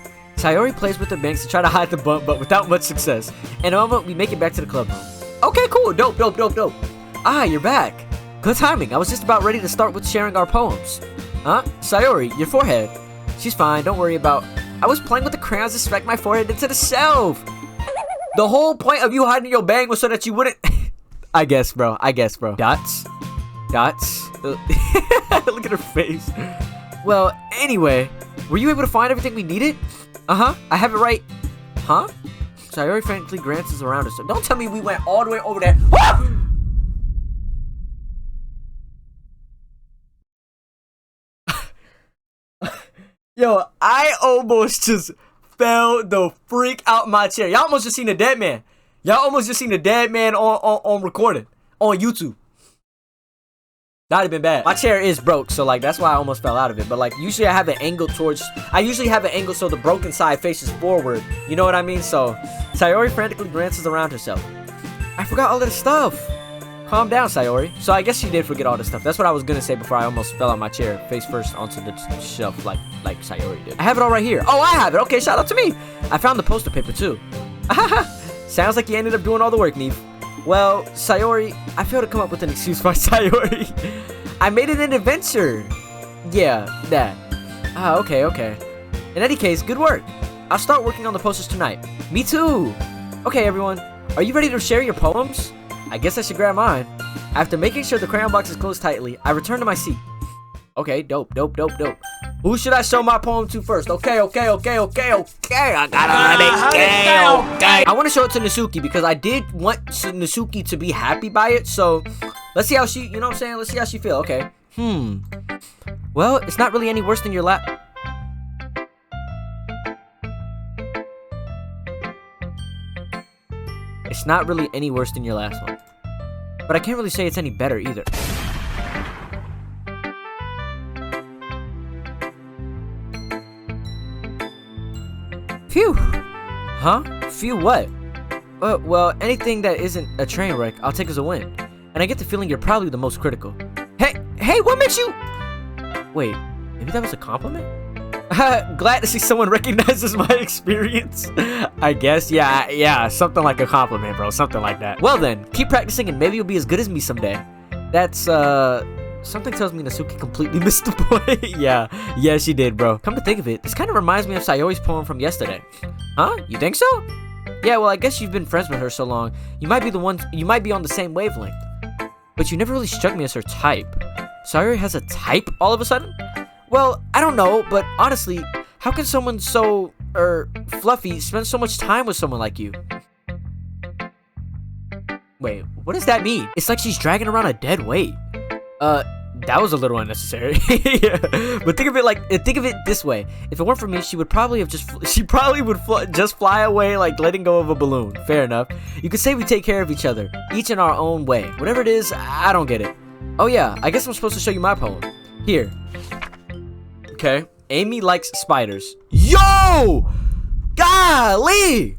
Sayori plays with her bangs to try to hide the bump, but without much success. In a moment, we make it back to the club room. Okay, cool. Dope. Ah, you're back. Good timing. I was just about ready to start with sharing our poems. Huh? Sayori, your forehead. She's fine. Don't worry about... I was playing with the crayons to smack my forehead into the shelf. The whole point of you hiding your bang was so that you wouldn't... I guess, bro. Dots. Look at her face. Well, anyway, were you able to find everything we needed? Uh-huh. I have it right. Huh? Sayori frantically glances around us. So don't tell me we went all the way over there. Yo, I almost just fell the freak out my chair. Y'all almost just seen a dead man. On recording. On YouTube. That'd have been bad. My chair is broke, so like that's why I almost fell out of it. But like usually I have an angle so the broken side faces forward. You know what I mean? So Sayori frantically glances around herself. I forgot all of the stuff. Calm down, Sayori. So I guess she did forget all the stuff. That's what I was gonna say before I almost fell out my chair, face first onto the shelf like Sayori did. I have it all right here. Oh, I have it. Okay, shout out to me. I found the poster paper too. Sounds like you ended up doing all the work, Neif. Well, Sayori, I failed to come up with an excuse for Sayori. I made it an adventure. Yeah, that. Ah, okay. In any case, good work. I'll start working on the posters tonight. Me too. Okay, everyone. Are you ready to share your poems? I guess I should grab mine. After making sure the crayon box is closed tightly, I return to my seat. Okay, dope. Who should I show my poem to first? Okay. I gotta let it go. Okay. I want to show it to Natsuki because I did want Natsuki to be happy by it. So let's see how she, you know what I'm saying? Let's see how she feel. Okay. Well, it's not really any worse than your last. It's not really any worse than your last one. But I can't really say it's any better either. Phew. Huh? Phew what? Well, anything that isn't a train wreck, I'll take as a win. And I get the feeling you're probably the most critical. Hey, what makes you... Wait, maybe that was a compliment? Glad to see someone recognizes my experience. I guess, yeah, something like a compliment, bro. Something like that. Well then, keep practicing and maybe you'll be as good as me someday. That's, something tells me Natsuki completely missed the point. Yeah, she did, bro. Come to think of it, this kind of reminds me of Sayori's poem from yesterday. Huh? You think so? Yeah, well, I guess you've been friends with her so long. You might be on the same wavelength. But you never really struck me as her type. Sayori has a type all of a sudden? Well, I don't know, but honestly, how can someone so, fluffy spend so much time with someone like you? Wait, what does that mean? It's like she's dragging around a dead weight. That was a little unnecessary. Yeah. But think of it this way. If it weren't for me, she would probably just fly away like letting go of a balloon. Fair enough. You could say we take care of each other, each in our own way. Whatever it is, I don't get it. Oh yeah, I guess I'm supposed to show you my poem. Here. Okay. Amy likes spiders. Yo! Golly!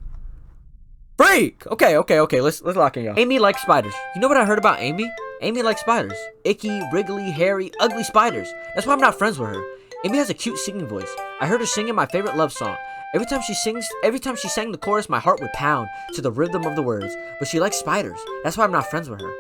Freak! Okay. Let's lock in, y'all. Amy likes spiders. You know what I heard about Amy? Amy likes spiders. Icky, wriggly, hairy, ugly spiders. That's why I'm not friends with her. Amy has a cute singing voice. I heard her singing my favorite love song. Every time she sang the chorus, my heart would pound to the rhythm of the words. But she likes spiders. That's why I'm not friends with her.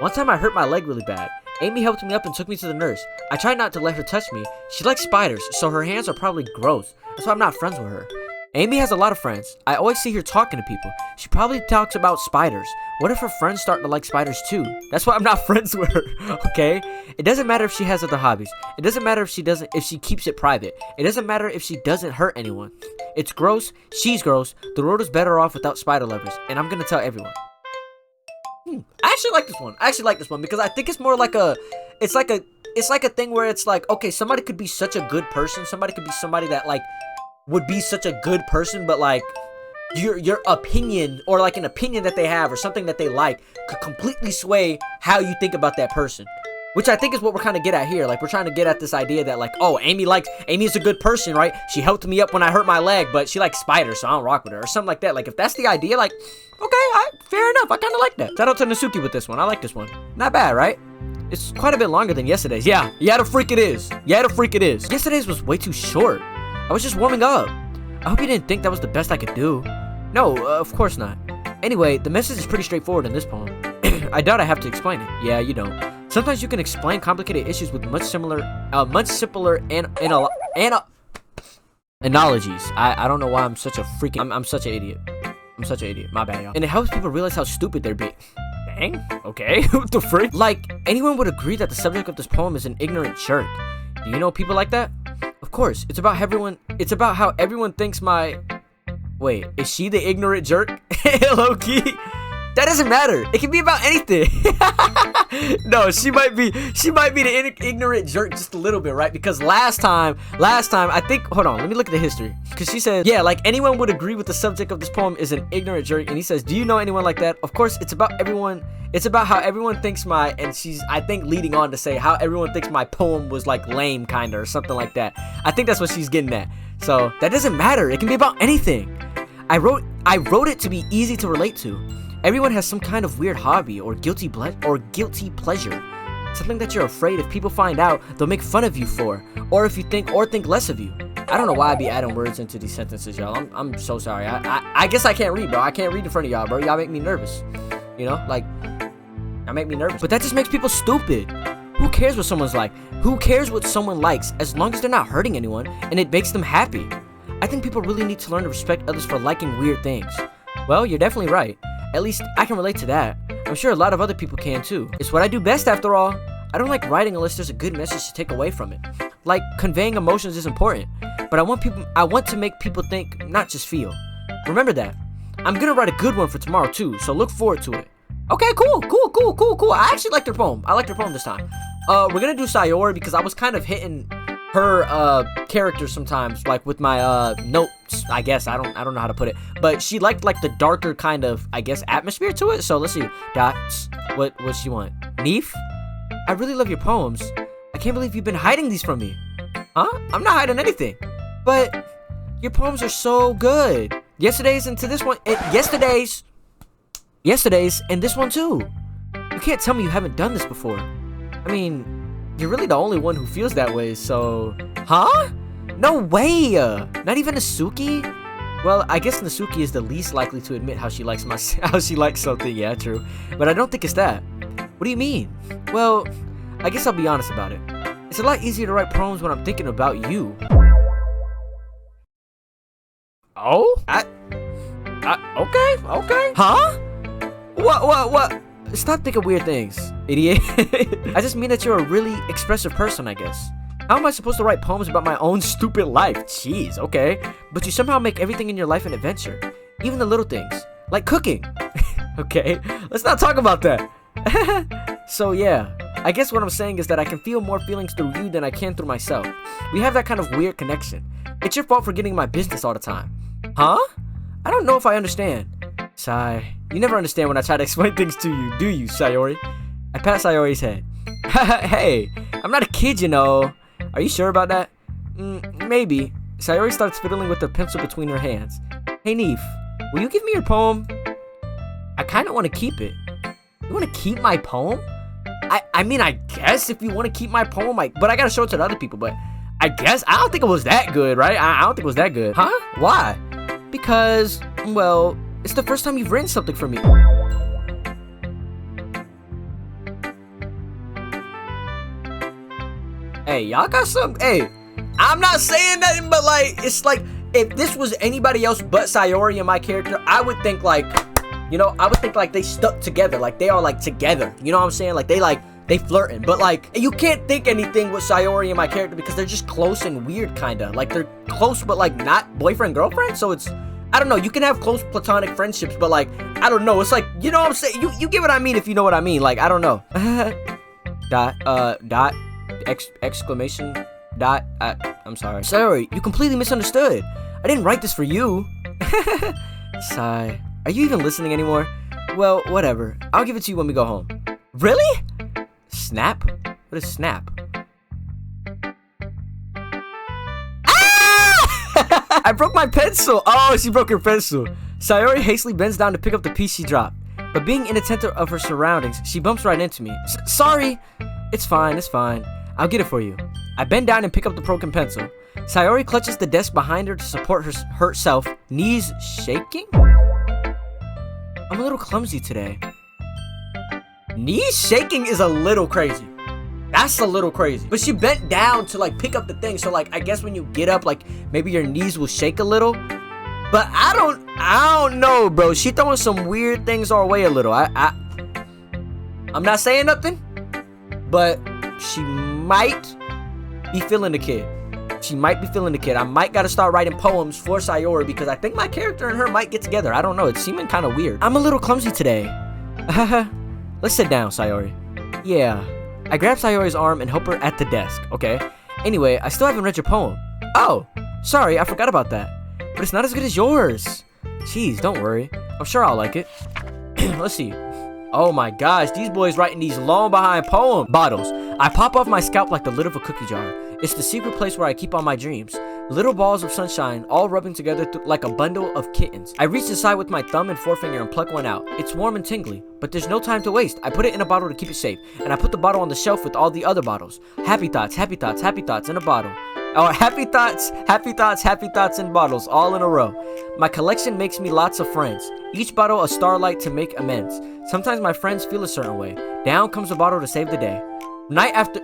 One time I hurt my leg really bad. Amy helped me up and took me to the nurse. I tried not to let her touch me. She likes spiders, so her hands are probably gross. That's why I'm not friends with her. Amy has a lot of friends. I always see her talking to people. She probably talks about spiders. What if her friends start to like spiders too? That's why I'm not friends with her, okay? It doesn't matter if she has other hobbies. It doesn't matter if she keeps it private. It doesn't matter if she doesn't hurt anyone. It's gross. She's gross. The world is better off without spider lovers, and I'm gonna tell everyone. I actually like this one. Because I think it's more like it's like a thing where it's like, okay, somebody could be such a good person. Somebody could be somebody that like would be such a good person, but like your opinion or like an opinion that they have or something that they like could completely sway how you think about that person. Which I think is what we're kind of get at here. Like, we're trying to get at this idea that, like, oh, Amy's a good person, right? She helped me up when I hurt my leg, but she likes spiders, so I don't rock with her. Or something like that. Like, if that's the idea, like, okay, fair enough. I kind of like that. Shout out to Natsuki with this one. I like this one. Not bad, right? It's quite a bit longer than yesterday's. Yeah, the freak it is. Yesterday's was way too short. I was just warming up. I hope you didn't think that was the best I could do. No, of course not. Anyway, the message is pretty straightforward in this poem. I doubt I have to explain it. Yeah, you don't. Sometimes you can explain complicated issues with much simpler analogies. I don't know why I'm such a freaking... I'm such an idiot. I'm such an idiot. My bad, y'all. And it helps people realize how stupid they're being. Dang? Okay. What the frick? Like, anyone would agree that the subject of this poem is an ignorant jerk. Do you know people like that? Of course. It's about how everyone thinks my... Wait, is she the ignorant jerk? Low-key? That doesn't matter. It can be about anything. No, she might be the ignorant jerk just a little bit, right? Because last time, I think, hold on, let me look at the history. Because she said, yeah, like anyone would agree with the subject of this poem is an ignorant jerk. And he says, do you know anyone like that? Of course, it's about how everyone thinks my, and she's, I think, leading on to say how everyone thinks my poem was like lame, kinda, or something like that. I think that's what she's getting at. So that doesn't matter. It can be about anything. I wrote it to be easy to relate to. Everyone has some kind of weird hobby or guilty pleasure. Something that you're afraid if people find out, they'll make fun of you for, or if you think less of you. I don't know why I be adding words into these sentences, y'all. I'm so sorry. I guess I can't read, bro. I can't read in front of y'all, bro. Y'all make me nervous. You know, like, y'all make me nervous. But that just makes people stupid. Who cares what someone's like? Who cares what someone likes as long as they're not hurting anyone and it makes them happy? I think people really need to learn to respect others for liking weird things. Well, you're definitely right. At least I can relate to that. I'm sure a lot of other people can too. It's what I do best after all. I don't like writing unless there's a good message to take away from it. Like, conveying emotions is important, but I want to make people think, not just feel. Remember that. I'm gonna write a good one for tomorrow too, so look forward to it. Okay, cool. I actually liked her poem. I liked her poem this time. We're gonna do Sayori because I was kind of hitting her character sometimes, like with my notes, I guess. I don't know how to put it, but she liked like the darker kind of, I guess, atmosphere to it. So let's see. Dots. What she want? Neif? I really love your poems. I can't believe you've been hiding these from me. Huh? I'm not hiding anything. But your poems are so good. Yesterday's and this one too. You can't tell me you haven't done this before. I mean, you're really the only one who feels that way, so... Huh? No way! Not even Nasuki? Well, I guess Nasuki is the least likely to admit how she likes something, yeah, true. But I don't think it's that. What do you mean? Well, I guess I'll be honest about it. It's a lot easier to write poems when I'm thinking about you. Oh? Okay. Huh? What? Stop thinking weird things, idiot. I just mean that you're a really expressive person, I guess. How am I supposed to write poems about my own stupid life? Jeez, okay. But you somehow make everything in your life an adventure. Even the little things. Like cooking. Okay, let's not talk about that. So yeah, I guess what I'm saying is that I can feel more feelings through you than I can through myself. We have that kind of weird connection. It's your fault for getting in my business all the time. Huh? I don't know if I understand. Sigh. You never understand when I try to explain things to you, do you, Sayori? I pat Sayori's head. Hey, I'm not a kid, you know. Are you sure about that? Maybe. Sayori starts fiddling with the pencil between her hands. Hey, Neif, will you give me your poem? I kind of want to keep it. You want to keep my poem? I mean, I guess if you want to keep my poem, but I gotta show it to the other people, but I guess, I don't think it was that good, right? I don't think it was that good. Huh? Why? Because, well, it's the first time you've written something for me. Hey, y'all got some, hey, I'm not saying nothing, but like, it's like, if this was anybody else but Sayori and my character, I would think like, you know, I would think like they stuck together, like they are like together, you know what I'm saying? Like they flirting, but like, you can't think anything with Sayori and my character because they're just close and weird, kinda. Like they're close, but like not boyfriend, girlfriend, so it's, I don't know, you can have close platonic friendships, but like, I don't know, it's like, you know what I'm saying? You get what I mean if you know what I mean, like, I don't know. Exclamation, I'm sorry. Sayori, you completely misunderstood. I didn't write this for you. Sigh. Are you even listening anymore? Well, whatever. I'll give it to you when we go home. Really? Snap? What is snap? Ah! I broke my pencil. Oh, she broke her pencil. Sayori hastily bends down to pick up the piece she dropped. But being inattentive of her surroundings, she bumps right into me. Sorry. It's fine. I'll get it for you. I bend down and pick up the broken pencil. Sayori clutches the desk behind her to support herself, knees shaking? I'm a little clumsy today. Knees shaking is a little crazy. That's a little crazy. But she bent down to like pick up the thing, so like I guess when you get up, like maybe your knees will shake a little. But I don't know, bro. She throwing some weird things our way a little. I'm not saying nothing, but she might be feeling the kid. She might be feeling the kid. I might gotta start writing poems for Sayori because I think my character and her might get together. I don't know. It's seeming kind of weird. I'm a little clumsy today. Let's sit down, Sayori. Yeah. I grab Sayori's arm and help her at the desk, okay? Anyway, I still haven't read your poem. Oh, sorry, I forgot about that. But it's not as good as yours. Jeez, don't worry. I'm sure I'll like it. Let's see. Oh my gosh, these boys writing these long behind poem bottles. I pop off my scalp like the lid of a cookie jar. It's the secret place where I keep all my dreams. Little balls of sunshine, all rubbing together like a bundle of kittens. I reach inside with my thumb and forefinger and pluck one out. It's warm and tingly, but there's no time to waste. I put it in a bottle to keep it safe, and I put the bottle on the shelf with all the other bottles. Happy thoughts, happy thoughts, happy thoughts in a bottle. Oh, happy thoughts, happy thoughts, happy thoughts in bottles, all in a row. My collection makes me lots of friends. Each bottle a starlight to make amends. Sometimes my friends feel a certain way. Down comes a bottle to save the day. Night after...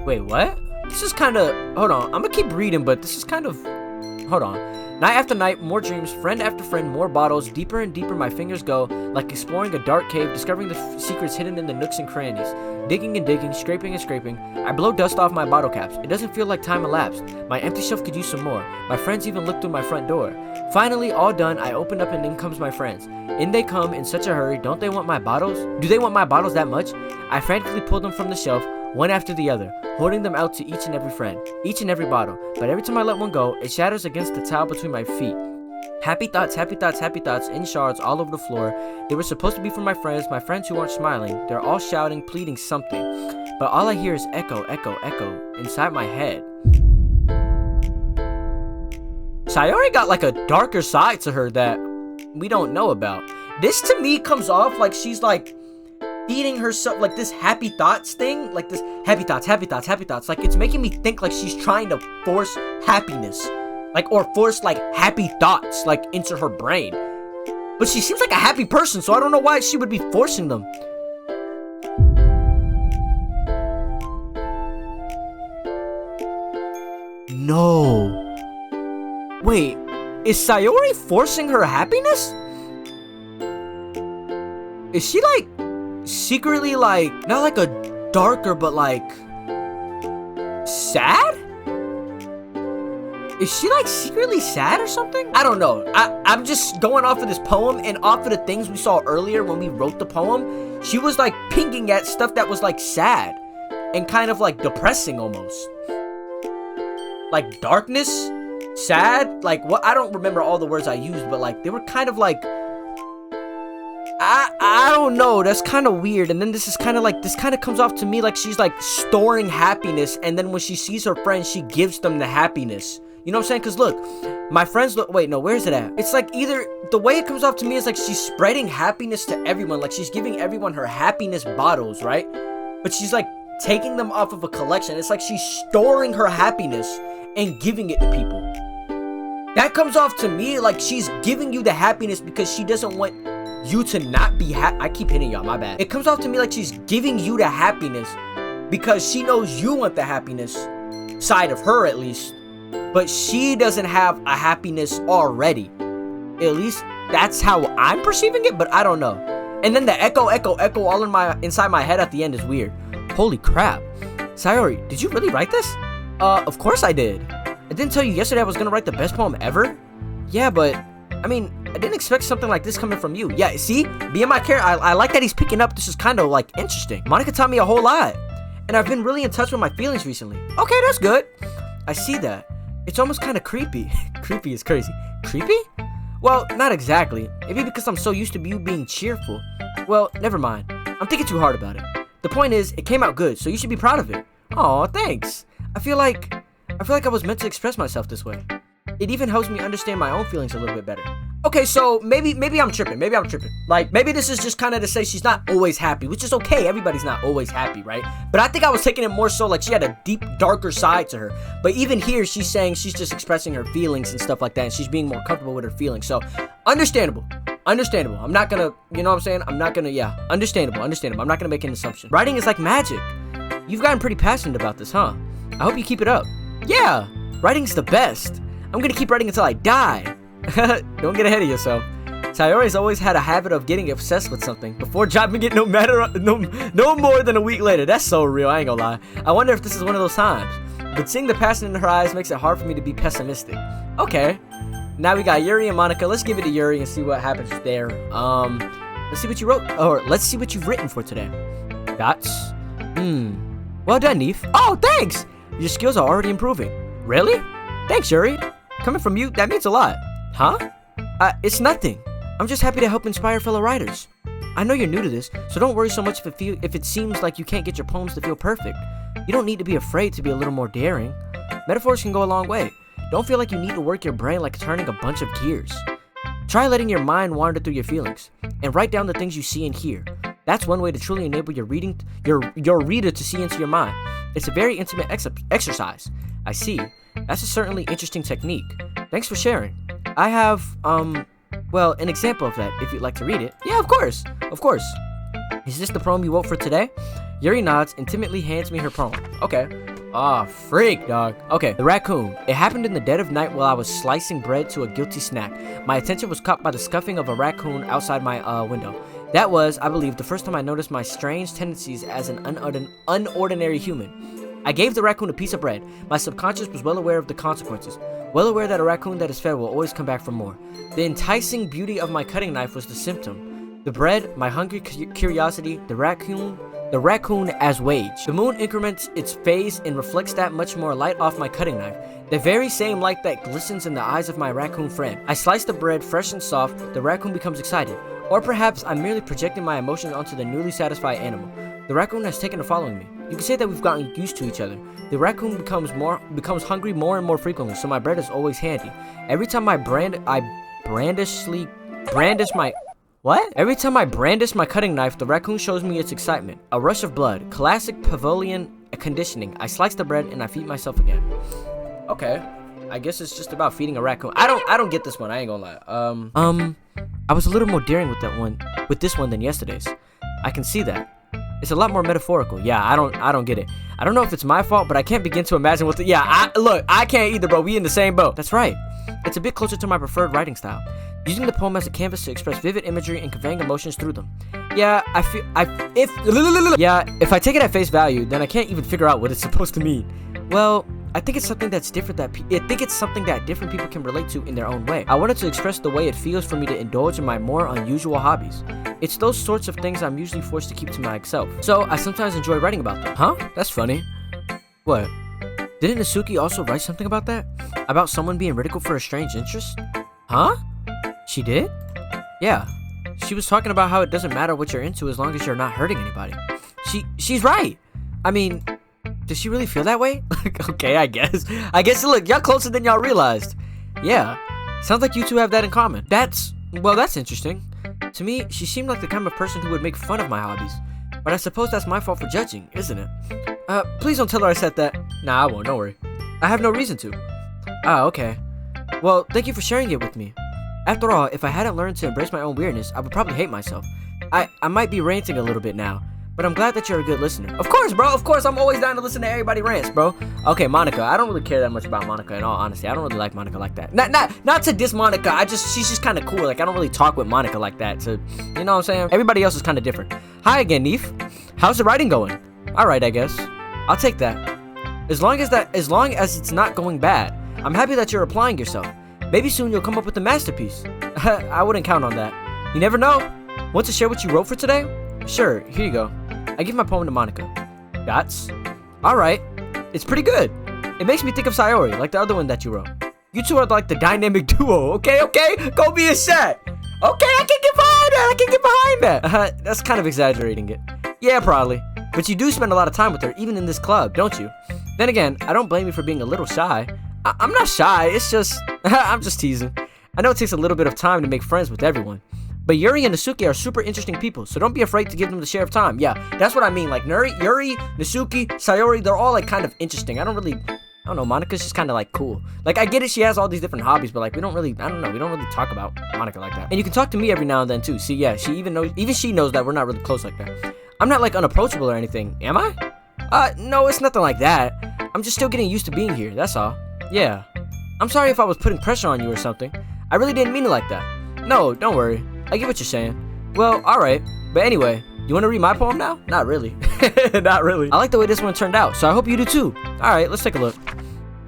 Wait, what? This is kind of... Hold on. I'm going to keep reading, but this is kind of... Hold on. Night after night, more dreams, friend after friend, more bottles. Deeper and deeper my fingers go, like exploring a dark cave, discovering the secrets hidden in the nooks and crannies. Digging and digging, scraping and scraping. I blow dust off my bottle caps. It doesn't feel like time elapsed. My empty shelf could use some more. My friends even looked through my front door. Finally, all done, I opened up and in comes my friends. In they come in such a hurry. Don't they want my bottles? Do they want my bottles that much? I frantically pulled them from the shelf, one after the other, holding them out to each and every friend, each and every bottle. But every time I let one go, it shatters against the tile between my feet. Happy thoughts, happy thoughts, happy thoughts in shards all over the floor. They were supposed to be for my friends who aren't smiling. They're all shouting, pleading something. But all I hear is echo, echo, echo inside my head. Sayori got like a darker side to her that we don't know about. This to me comes off like she's like feeding herself like this happy thoughts thing, like this happy thoughts, happy thoughts, happy thoughts. Like it's making me think like she's trying to force happiness, like or force like happy thoughts like into her brain. But she seems like a happy person, so I don't know why she would be forcing them. No. Wait, is Sayori forcing her happiness? Is she like secretly like, not like a darker, but like sad? Is she like secretly sad or something? I don't know. I'm just going off of this poem and off of the things we saw earlier when we wrote the poem. She was like picking at stuff that was like sad and kind of like depressing almost. Like darkness, sad, like what? I don't remember all the words I used, but like they were kind of like, I don't know, that's kind of weird. And then this is kind of like, this kind of comes off to me like she's like storing happiness, and then when she sees her friends, she gives them the happiness. You know what I'm saying? Because look, my friends look, wait, no, where's it at? It's like either, the way it comes off to me is like she's spreading happiness to everyone, like she's giving everyone her happiness bottles, right? But she's like taking them off of a collection. It's like she's storing her happiness and giving it to people. That comes off to me like she's giving you the happiness because she doesn't want you to not be happy. I keep hitting y'all, my bad. It comes off to me like she's giving you the happiness because she knows you want the happiness side of her at least, but she doesn't have a happiness already. At least that's how I'm perceiving it, but I don't know. And then the echo, echo, echo all inside my head at the end is weird. Holy crap. Sayori, did you really write this? Of course I did. I didn't tell you yesterday I was gonna write the best poem ever? Yeah, but, I mean, I didn't expect something like this coming from you. Yeah, see? Being my character, I like that he's picking up. This is kind of, like, interesting. Monica taught me a whole lot. And I've been really in touch with my feelings recently. Okay, that's good. I see that. It's almost kind of creepy. Creepy is crazy. Creepy? Well, not exactly. Maybe because I'm so used to you being cheerful. Well, never mind. I'm thinking too hard about it. The point is, it came out good, so you should be proud of it. Aw, thanks. I feel like I was meant to express myself this way. It even helps me understand my own feelings a little bit better. Okay, so maybe I'm tripping. Like, maybe this is just kind of to say she's not always happy, which is okay. Everybody's not always happy, right? But I think I was taking it more so like she had a deep, darker side to her. But even here, she's saying she's just expressing her feelings and stuff like that, and she's being more comfortable with her feelings. So, understandable. I'm not gonna, you know what I'm saying? Understandable. I'm not gonna make an assumption. Writing is like magic. You've gotten pretty passionate about this, huh? I hope you keep it up. Yeah, writing's the best. I'm gonna keep writing until I die. Don't get ahead of yourself. Sayori's always had a habit of getting obsessed with something before dropping it no more than a week later. That's so real, I ain't gonna lie. I wonder if this is one of those times. But seeing the passion in her eyes makes it hard for me to be pessimistic. Okay. Now we got Yuri and Monica. Let's give it to Yuri and see what happens there. Let's see what you wrote. Or let's see what you've written for today. Dots. Well done, Neif. Oh, thanks! Your skills are already improving. Really? Thanks, Yuri. Coming from you, that means a lot. Huh? It's nothing. I'm just happy to help inspire fellow writers. I know you're new to this, so don't worry so much if it seems like you can't get your poems to feel perfect. You don't need to be afraid to be a little more daring. Metaphors can go a long way. Don't feel like you need to work your brain like turning a bunch of gears. Try letting your mind wander through your feelings, and write down the things you see and hear. That's one way to truly enable your reader to see into your mind. It's a very intimate exercise. I see. That's a certainly interesting technique. Thanks for sharing. I have, well, an example of that, if you'd like to read it. Yeah, of course. Is this the poem you wrote for today? Yuri nods and timidly hands me her poem. Okay. Ah, freak, dog. Okay, the raccoon. It happened in the dead of night while I was slicing bread to a guilty snack. My attention was caught by the scuffing of a raccoon outside my window. That was, I believe, the first time I noticed my strange tendencies as an unordinary human. I gave the raccoon a piece of bread. My subconscious was well aware of the consequences. Well aware that a raccoon that is fed will always come back for more. The enticing beauty of my cutting knife was the symptom. The bread, my hungry curiosity, the raccoon as wage. The moon increments its phase and reflects that much more light off my cutting knife. The very same light that glistens in the eyes of my raccoon friend. I slice the bread fresh and soft, the raccoon becomes excited. Or perhaps I'm merely projecting my emotions onto the newly satisfied animal. The raccoon has taken to following me. You can say that we've gotten used to each other. The raccoon becomes hungry more and more frequently, so my bread is always handy. Every time I brandish my cutting knife, the raccoon shows me its excitement. A rush of blood, classic Pavlovian conditioning. I slice the bread and I feed myself again. Okay, I guess it's just about feeding a raccoon. I don't get this one. I ain't gonna lie. I was a little more daring with this one than yesterday's. I can see that. It's a lot more metaphorical. Yeah, I don't get it. I don't know if it's my fault, but I can't begin to imagine what I can't either, bro. We in the same boat. That's right. It's a bit closer to my preferred writing style. Using the poem as a canvas to express vivid imagery and conveying emotions through them. Yeah, if I take it at face value, then I can't even figure out what it's supposed to mean. Well, I think it's something that's different that different people can relate to in their own way. I wanted to express the way it feels for me to indulge in my more unusual hobbies. It's those sorts of things I'm usually forced to keep to myself. So I sometimes enjoy writing about them. Huh? That's funny. What? Didn't Nasuki also write something about that? About someone being ridiculed for a strange interest? Huh? She did? Yeah. She was talking about how it doesn't matter what you're into as long as you're not hurting anybody. She's right. I mean, does she really feel that way? Okay, I guess. Look, y'all closer than y'all realized. Yeah. Sounds like you two have that in common. That's interesting. To me, she seemed like the kind of person who would make fun of my hobbies. But I suppose that's my fault for judging, isn't it? Please don't tell her I said that. Nah, I won't, don't worry. I have no reason to. Ah, okay. Well, thank you for sharing it with me. After all, if I hadn't learned to embrace my own weirdness, I would probably hate myself. I might be ranting a little bit now, but I'm glad that you're a good listener. Of course, bro, of course, I'm always down to listen to everybody rants, bro. Okay, Monica, I don't really care that much about Monica in all honesty. I don't really like Monica like that. Not to diss Monica, she's just kind of cool. Like, I don't really talk with Monica like that, so, you know what I'm saying? Everybody else is kind of different. Hi again, Neif. How's the writing going? Alright, I guess. I'll take that. As long as it's not going bad, I'm happy that you're applying yourself. Maybe soon you'll come up with a masterpiece. I wouldn't count on that. You never know. Want to share what you wrote for today? Sure, here you go. I give my poem to Monica. Dots. Alright. It's pretty good. It makes me think of Sayori, like the other one that you wrote. You two are like the dynamic duo, okay? Go be a set. Okay, I can get behind that. That's kind of exaggerating it. Yeah, probably. But you do spend a lot of time with her, even in this club, don't you? Then again, I don't blame you for being a little shy. I'm not shy, it's just, I'm just teasing. I know it takes a little bit of time to make friends with everyone, but Yuri and Nasuki are super interesting people, so don't be afraid to give them the share of time. Yeah, that's what I mean. Like Yuri, Nasuki, Sayori, they're all like kind of interesting. I don't know, Monika's just kind of like cool. Like I get it, she has all these different hobbies, but like we don't really talk about Monika like that. And you can talk to me every now and then too. See, yeah, she knows that we're not really close like that. I'm not like unapproachable or anything, am I? No, it's nothing like that. I'm just still getting used to being here, that's all. Yeah. I'm sorry if I was putting pressure on you or something. I really didn't mean it like that. No, don't worry. I get what you're saying. Well, alright. But anyway, you want to read my poem now? Not really. Not really. I like the way this one turned out, so I hope you do too. Alright, let's take a look.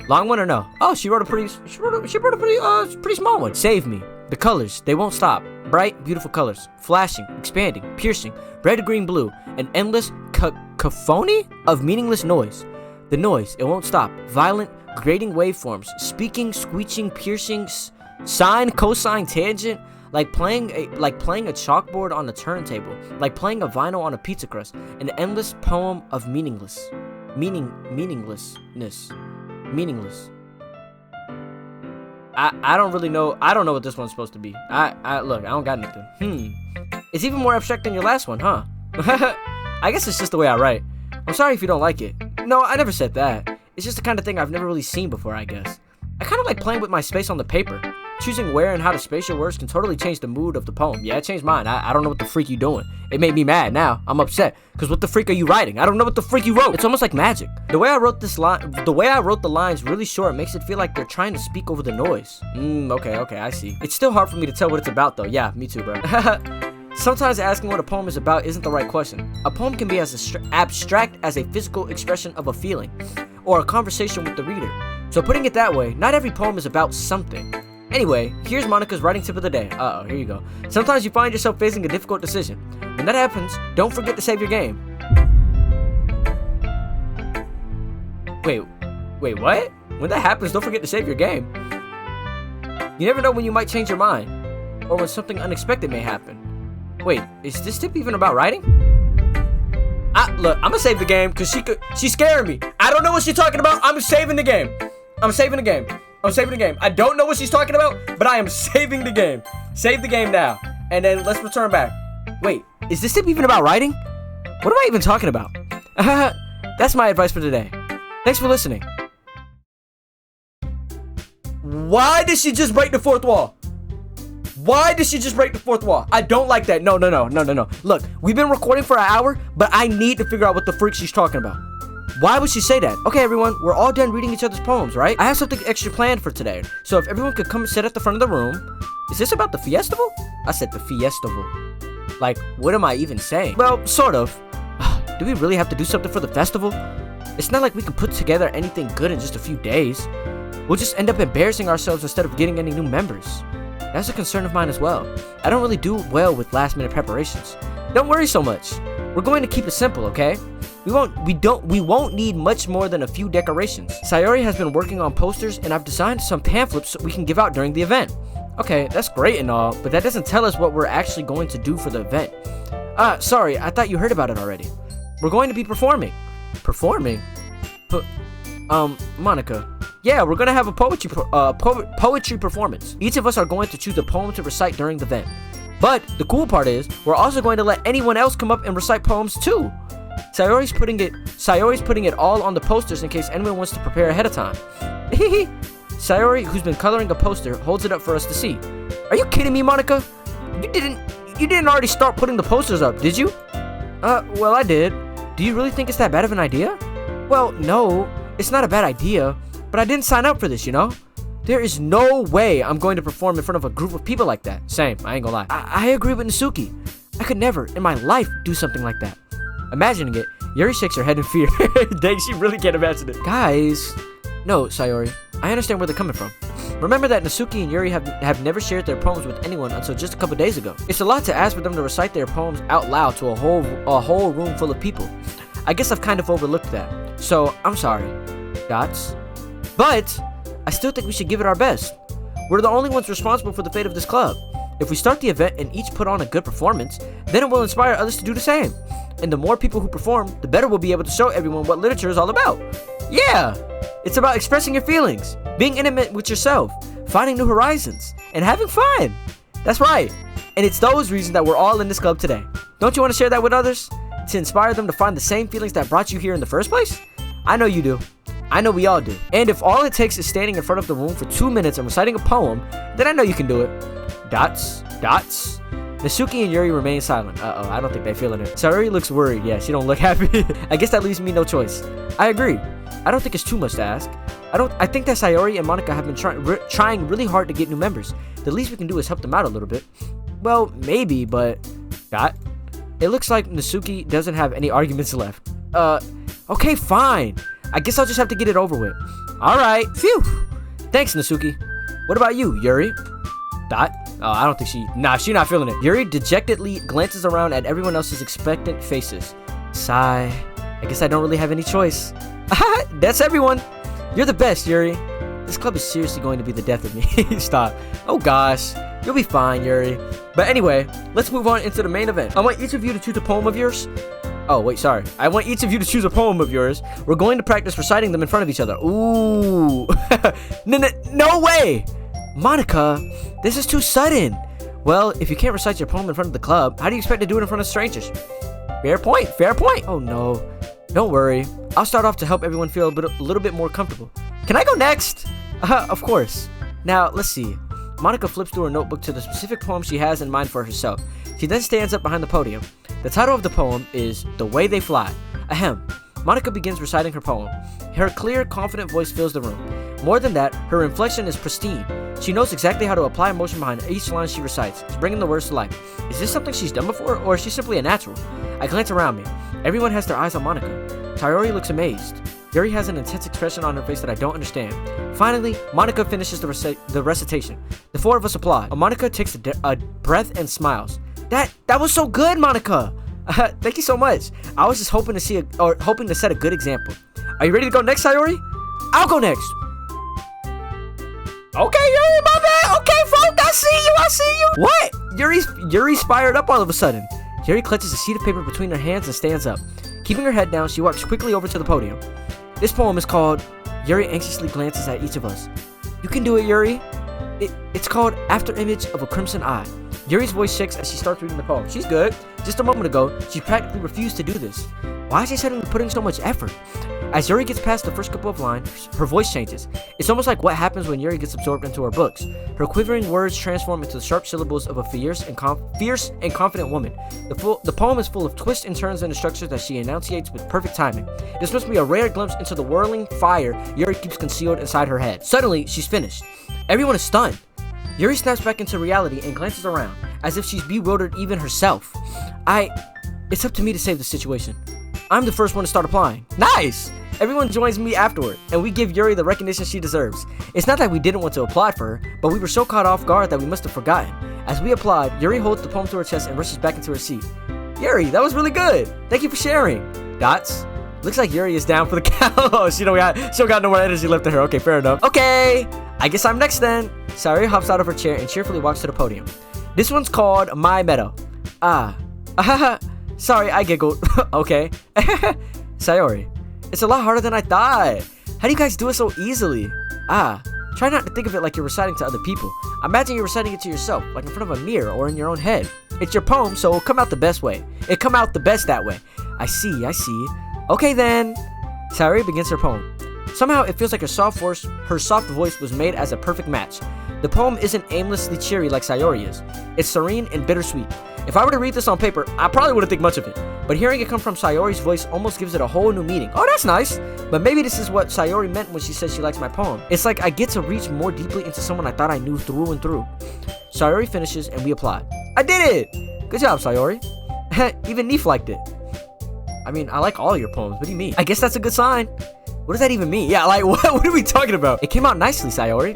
Long one or no? Oh, she wrote a pretty small one. Save me. The colors, they won't stop. Bright, beautiful colors. Flashing, expanding, piercing. Red, green, blue. An endless cacophony of meaningless noise. The noise, it won't stop. Violent, grating waveforms. Speaking, screeching, piercing, sine, cosine, tangent. Like playing a chalkboard on a turntable. Like playing a vinyl on a pizza crust. An endless poem of meaninglessness. Meaningless. I don't really know. I don't know what this one's supposed to be. Look, I don't got nothing. It's even more abstract than your last one, huh? I guess it's just the way I write. I'm sorry if you don't like it. No, I never said that. It's just the kind of thing I've never really seen before, I guess. I kind of like playing with my space on the paper. Choosing where and how to space your words can totally change the mood of the poem. Yeah, it changed mine. I don't know what the freak you doing. It made me mad now. I'm upset. Because what the freak are you writing? I don't know what the freak you wrote. It's almost like magic. The way I wrote the lines really short makes it feel like they're trying to speak over the noise. Okay, I see. It's still hard for me to tell what it's about though. Yeah, me too, bro. Sometimes asking what a poem is about isn't the right question. A poem can be as abstract as a physical expression of a feeling, or a conversation with the reader. So putting it that way, not every poem is about something. Anyway, here's Monika's writing tip of the day. Here you go. Sometimes you find yourself facing a difficult decision. When that happens, don't forget to save your game. Wait, what? When that happens, don't forget to save your game. You never know when you might change your mind, or when something unexpected may happen. Wait, is this tip even about writing? Look, I'm gonna save the game because she's scaring me. I don't know what she's talking about. I'm saving the game. I'm saving the game. I don't know what she's talking about, but I am saving the game. Save the game now, and then let's return back. Wait, is this tip even about writing? What am I even talking about? That's my advice for today. Thanks for listening. Why did she just break the fourth wall? I don't like that. No. Look, we've been recording for an hour, but I need to figure out what the freak she's talking about. Why would she say that? Okay, everyone, we're all done reading each other's poems, right? I have something extra planned for today. So if everyone could come and sit at the front of the room. Is this about the Fiestival? I said the Fiestival. Like, what am I even saying? Well, sort of. Do we really have to do something for the festival? It's not like we can put together anything good in just a few days. We'll just end up embarrassing ourselves instead of getting any new members. That's a concern of mine as well. I don't really do well with last-minute preparations. Don't worry so much. We're going to keep it simple, okay? We won't need much more than a few decorations. Sayori has been working on posters, and I've designed some pamphlets so we can give out during the event. Okay, that's great and all, but that doesn't tell us what we're actually going to do for the event. Sorry, I thought you heard about it already. We're going to be performing. Performing? Monika. Yeah, we're gonna have a poetry performance. Each of us are going to choose a poem to recite during the event. But the cool part is, we're also going to let anyone else come up and recite poems too. Sayori's putting it all on the posters in case anyone wants to prepare ahead of time. Sayori, who's been coloring a poster, holds it up for us to see. Are you kidding me, Monika? You didn't already start putting the posters up, did you? Well, I did. Do you really think it's that bad of an idea? Well, no, it's not a bad idea, but I didn't sign up for this, you know? There is no way I'm going to perform in front of a group of people like that. Same, I ain't gonna lie. I agree with Nasuki. I could never, in my life, do something like that. Imagining it, Yuri shakes her head in fear. Dang, she really can't imagine it. Guys. No, Sayori. I understand where they're coming from. Remember that Nasuki and Yuri have never shared their poems with anyone until just a couple days ago. It's a lot to ask for them to recite their poems out loud to a whole room full of people. I guess I've kind of overlooked that. So, I'm sorry. Dots. But I still think we should give it our best. We're the only ones responsible for the fate of this club. If we start the event and each put on a good performance, then it will inspire others to do the same. And the more people who perform, the better we'll be able to show everyone what literature is all about. Yeah! It's about expressing your feelings, being intimate with yourself, finding new horizons, and having fun. That's right. And it's those reasons that we're all in this club today. Don't you want to share that with others? To inspire them to find the same feelings that brought you here in the first place? I know you do. I know we all do. And if all it takes is standing in front of the room for 2 minutes and reciting a poem, then I know you can do it. Dots. Nasuki and Yuri remain silent. Uh-oh, I don't think they're feeling it. Sayori looks worried. Yeah, she don't look happy. I guess that leaves me no choice. I agree. I don't think it's too much to ask. I think that Sayori and Monica have been trying really hard to get new members. The least we can do is help them out a little bit. Well, maybe, but... It looks like Nasuki doesn't have any arguments left. Okay, fine. I guess I'll just have to get it over with. Alright, phew. Thanks, Nasuki. What about you, Yuri? Oh, I don't think she's not feeling it. Yuri dejectedly glances around at everyone else's expectant faces. Sigh. I guess I don't really have any choice. That's everyone. You're the best, Yuri. This club is seriously going to be the death of me. Stop. Oh gosh. You'll be fine, Yuri. But anyway, let's move on into the main event. I want each of you to choose a poem of yours. Oh, wait, sorry. I want each of you to choose a poem of yours. We're going to practice reciting them in front of each other. Ooh. No way. Monica, this is too sudden. Well, if you can't recite your poem in front of the club, how do you expect to do it in front of strangers? Fair point. Oh no. Don't worry. I'll start off to help everyone feel a little bit more comfortable. Can I go next? Of course. Now, let's see. Monica flips through her notebook to the specific poem she has in mind for herself. She then stands up behind the podium. The title of the poem is The Way They Fly. Ahem. Monica begins reciting her poem. Her clear, confident voice fills the room. More than that, her inflection is pristine. She knows exactly how to apply emotion behind each line she recites, bringing the words to life. Is this something she's done before, or is she simply a natural? I glance around me. Everyone has their eyes on Monica. Sayori looks amazed. Yuri has an intense expression on her face that I don't understand. Finally, Monica finishes the recitation. The four of us applaud. Monica takes a breath and smiles. That was so good, Monica! Thank you so much. I was just hoping to set a good example. Are you ready to go next, Sayori? I'll go next. Okay, Yuri, my bad. Okay, folks, I see you. What? Yuri's fired up all of a sudden. Yuri clutches a sheet of paper between her hands and stands up. Keeping her head down, she walks quickly over to the podium. This poem is called Yuri anxiously glances at each of us. You can do it, Yuri. It's called After Image of a Crimson Eye. Yuri's voice shakes as she starts reading the poem. She's good. Just a moment ago, she practically refused to do this. Why is she suddenly putting so much effort? As Yuri gets past the first couple of lines, her voice changes. It's almost like what happens when Yuri gets absorbed into her books. Her quivering words transform into the sharp syllables of a fierce and confident woman. The poem is full of twists and turns in the structure that she enunciates with perfect timing. This must be a rare glimpse into the whirling fire Yuri keeps concealed inside her head. Suddenly, she's finished. Everyone is stunned. Yuri snaps back into reality and glances around, as if she's bewildered even herself. It's up to me to save the situation. I'm the first one to start applying. Nice! Everyone joins me afterward, and we give Yuri the recognition she deserves. It's not that we didn't want to applaud for her, but we were so caught off guard that we must have forgotten. As we applaud, Yuri holds the poem to her chest and rushes back into her seat. Yuri, that was really good. Thank you for sharing. Dots. Looks like Yuri is down for the count. Oh, she don't got no more energy left in her. Okay, fair enough. Okay, I guess I'm next then. Sayori hops out of her chair and cheerfully walks to the podium. This one's called My Meadow. Sorry, I giggled. Okay. Sayori, it's a lot harder than I thought. How do you guys do it so easily? Try not to think of it like you're reciting to other people. Imagine you're reciting it to yourself, like in front of a mirror or in your own head. It's your poem, so it'll come out the best way. It'll come out the best that way. I see. Okay then. Sayori begins her poem. Somehow it feels like her soft voice was made as a perfect match. The poem isn't aimlessly cheery like Sayori is. It's serene and bittersweet. If I were to read this on paper, I probably wouldn't think much of it. But hearing it come from Sayori's voice almost gives it a whole new meaning. Oh, that's nice. But maybe this is what Sayori meant when she said she likes my poem. It's like I get to reach more deeply into someone I thought I knew through and through. Sayori finishes and we applaud. I did it! Good job, Sayori. Even Neif liked it. I mean, I like all your poems. What do you mean? I guess that's a good sign. What does that even mean? Yeah, like, what are we talking about? It came out nicely, Sayori.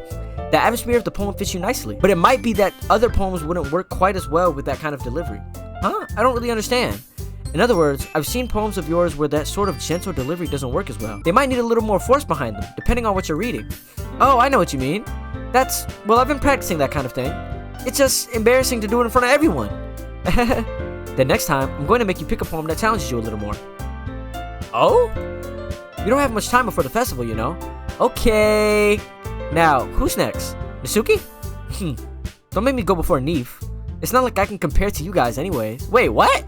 The atmosphere of the poem fits you nicely. But it might be that other poems wouldn't work quite as well with that kind of delivery. Huh? I don't really understand. In other words, I've seen poems of yours where that sort of gentle delivery doesn't work as well. They might need a little more force behind them, depending on what you're reading. Oh, I know what you mean. Well, I've been practicing that kind of thing. It's just embarrassing to do it in front of everyone. The next time, I'm going to make you pick a poem that challenges you a little more. Oh? We don't have much time before the festival, you know. Okay. Now, who's next? Nasuki? Don't make me go before Neif. It's not like I can compare to you guys anyways. Wait, what?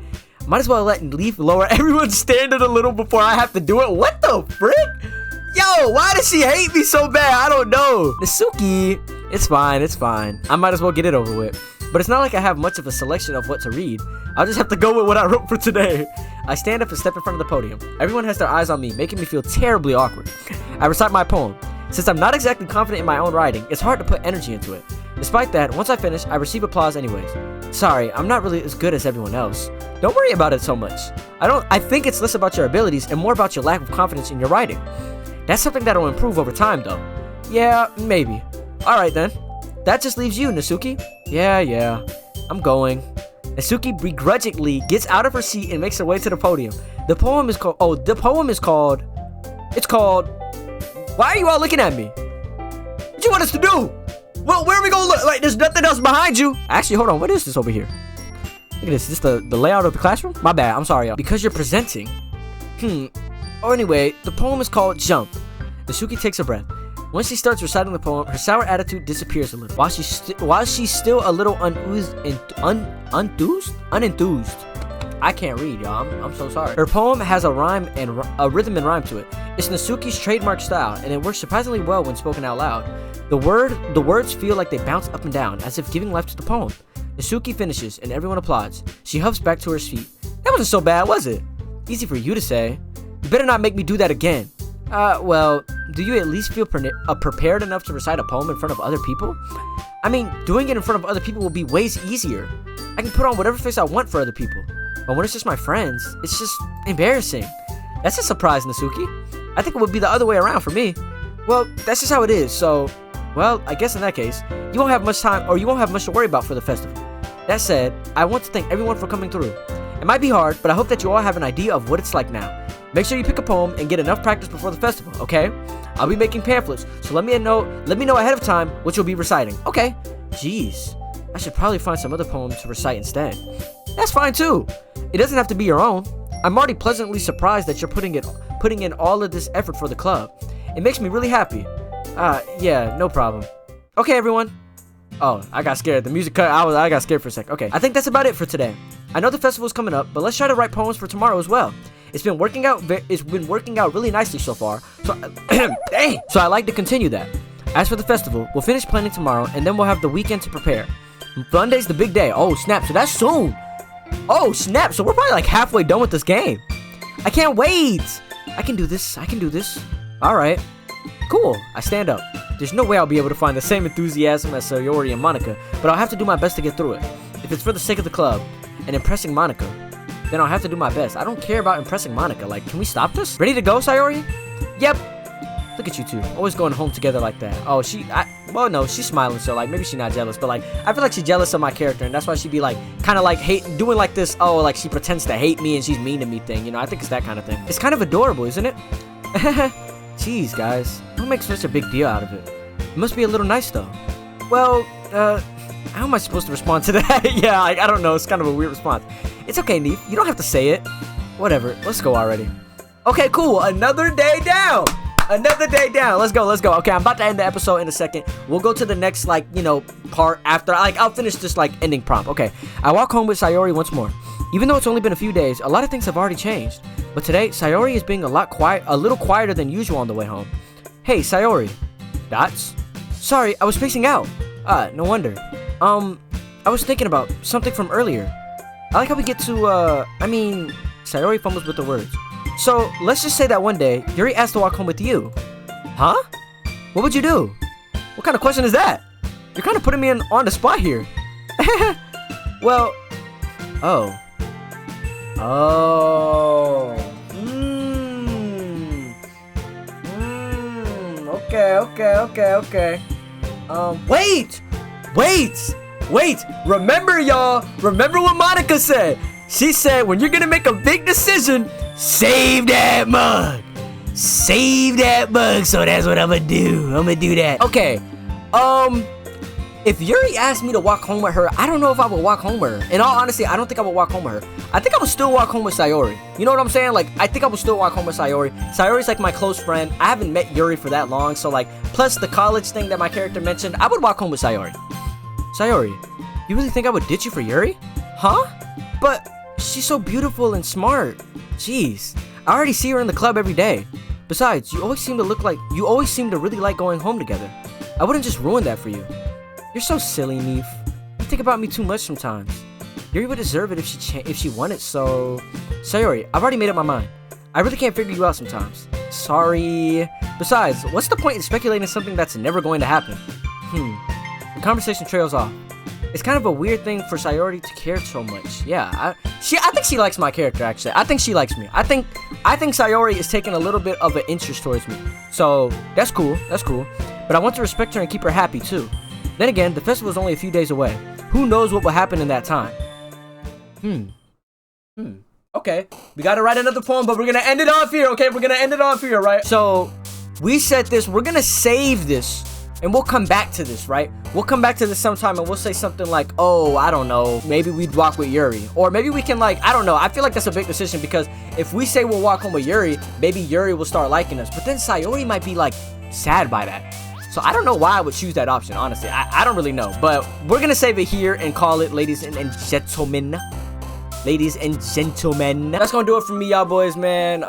Might as well let Neif lower everyone's standard a little before I have to do it. What the frick? Yo, why does she hate me so bad? I don't know. Nasuki, it's fine. I might as well get it over with. But it's not like I have much of a selection of what to read. I'll just have to go with what I wrote for today. I stand up and step in front of the podium. Everyone has their eyes on me, making me feel terribly awkward. I recite my poem. Since I'm not exactly confident in my own writing, it's hard to put energy into it. Despite that, once I finish, I receive applause anyways. Sorry, I'm not really as good as everyone else. Don't worry about it so much. I think it's less about your abilities and more about your lack of confidence in your writing. That's something that'll improve over time though. Yeah, maybe. Alright then. That just leaves you, Nasuki. Yeah. I'm going. Nasuki begrudgingly gets out of her seat and makes her way to the podium. The poem is called... It's called... Why are you all looking at me? What you want us to do? Well, where are we gonna look? Like, there's nothing else behind you. Actually, hold on. What is this over here? Look at this. Is this the layout of the classroom? My bad. I'm sorry, y'all. Because you're presenting. Oh, anyway, the poem is called Jump. Nasuki takes a breath. Once she starts reciting the poem, her sour attitude disappears a little. While she's still a little unenthused. I can't read, y'all. I'm so sorry. Her poem has a rhythm and rhyme to it. It's Nasuki's trademark style, and it works surprisingly well when spoken out loud. The words feel like they bounce up and down, as if giving life to the poem. Nasuki finishes, and everyone applauds. She huffs back to her seat. That wasn't so bad, was it? Easy for you to say. You better not make me do that again. Well, do you at least feel prepared enough to recite a poem in front of other people? I mean, doing it in front of other people will be ways easier. I can put on whatever face I want for other people. But when it's just my friends, it's just embarrassing. That's a surprise, Nasuki. I think it would be the other way around for me. Well, that's just how it is, so... Well, I guess in that case, you won't have much time, or you won't have much to worry about for the festival. That said, I want to thank everyone for coming through. It might be hard, but I hope that you all have an idea of what it's like now. Make sure you pick a poem and get enough practice before the festival, okay? I'll be making pamphlets, so let me know ahead of time what you'll be reciting. Okay. Jeez, I should probably find some other poems to recite instead. That's fine too. It doesn't have to be your own. I'm already pleasantly surprised that you're putting in all of this effort for the club. It makes me really happy. Yeah, no problem. Okay, everyone. Oh, I got scared. The music cut. I got scared for a sec. Okay, I think that's about it for today. I know the festival's coming up, but let's try to write poems for tomorrow as well. It's been working out really nicely so far. So, dang. So I like to continue that. As for the festival, we'll finish planning tomorrow, and then we'll have the weekend to prepare. Monday's the big day. Oh snap! So that's soon. Oh snap! So we're probably like halfway done with this game. I can't wait. I can do this. All right. Cool. I stand up. There's no way I'll be able to find the same enthusiasm as Sayori and Monica, but I'll have to do my best to get through it. If it's for the sake of the club and impressing Monica, then I'll have to do my best. I don't care about impressing Monica. Like, can we stop this? Ready to go, Sayori? Yep. Look at you two, always going home together like that. Oh, well, no, she's smiling, so like maybe she's not jealous, but like I feel like she's jealous of my character, and that's why she'd be like kind of like doing like this. Oh, like she pretends to hate me and she's mean to me thing. You know, I think it's that kind of thing. It's kind of adorable, isn't it? Jeez, guys, don't make such a big deal out of it. It must be a little nice though. Well, how am I supposed to respond to that? Yeah, I don't know. It's kind of a weird response. It's okay, Neif. You don't have to say it. Whatever. Let's go already. Okay, cool. Another day down. Let's go. Okay, I'm about to end the episode in a second. We'll go to the next, like, you know, part after. Like, I'll finish this, like, ending prompt. Okay. I walk home with Sayori once more. Even though it's only been a few days, a lot of things have already changed. But today, Sayori is being a little quieter than usual on the way home. Hey, Sayori. Dots? Sorry, I was spacing out. No wonder. I was thinking about something from earlier. I like how we get to, Sayori fumbles with the words. So, let's just say that one day, Yuri asked to walk home with you. Huh? What would you do? What kind of question is that? You're kind of putting me on the spot here. Well, Okay. Wait! Remember, y'all! Remember what Monica said! She said, when you're gonna make a big decision, save that mug! So that's what I'm gonna do. I'm gonna do that. Okay. If Yuri asked me to walk home with her, I don't know if I would walk home with her. In all honesty, I don't think I would walk home with her. I think I would still walk home with Sayori. You know what I'm saying? Like, I think I would still walk home with Sayori. Sayori's like my close friend. I haven't met Yuri for that long, so like, plus the college thing that my character mentioned, I would walk home with Sayori. Sayori, you really think I would ditch you for Yuri? Huh? But she's so beautiful and smart. Jeez, I already see her in the club every day. Besides, you always seem to really like going home together. I wouldn't just ruin that for you. You're so silly, Neif. You think about me too much sometimes. Yuri would deserve it if she wanted, so... Sayori, I've already made up my mind. I really can't figure you out sometimes. Sorry. Besides, what's the point in speculating something that's never going to happen? The conversation trails off. It's kind of a weird thing for Sayori to care so much. Yeah, I think she likes my character, actually. I think she likes me. I think Sayori is taking a little bit of an interest towards me. So, that's cool. That's cool. But I want to respect her and keep her happy, too. Then again, the festival is only a few days away. Who knows what will happen in that time? Okay. We gotta write another poem, but we're gonna end it off here, okay? We're gonna end it off here, right? So, we said this. We're gonna save this. And we'll come back to this, right? We'll come back to this sometime and we'll say something like, oh, I don't know, maybe we'd walk with Yuri. Or maybe we can like, I don't know. I feel like that's a big decision because if we say we'll walk home with Yuri, maybe Yuri will start liking us. But then Sayori might be like sad by that. So I don't know why I would choose that option, honestly. I don't really know. But we're going to save it here and call it ladies and gentlemen. Ladies and gentlemen. That's going to do it for me, y'all boys, man.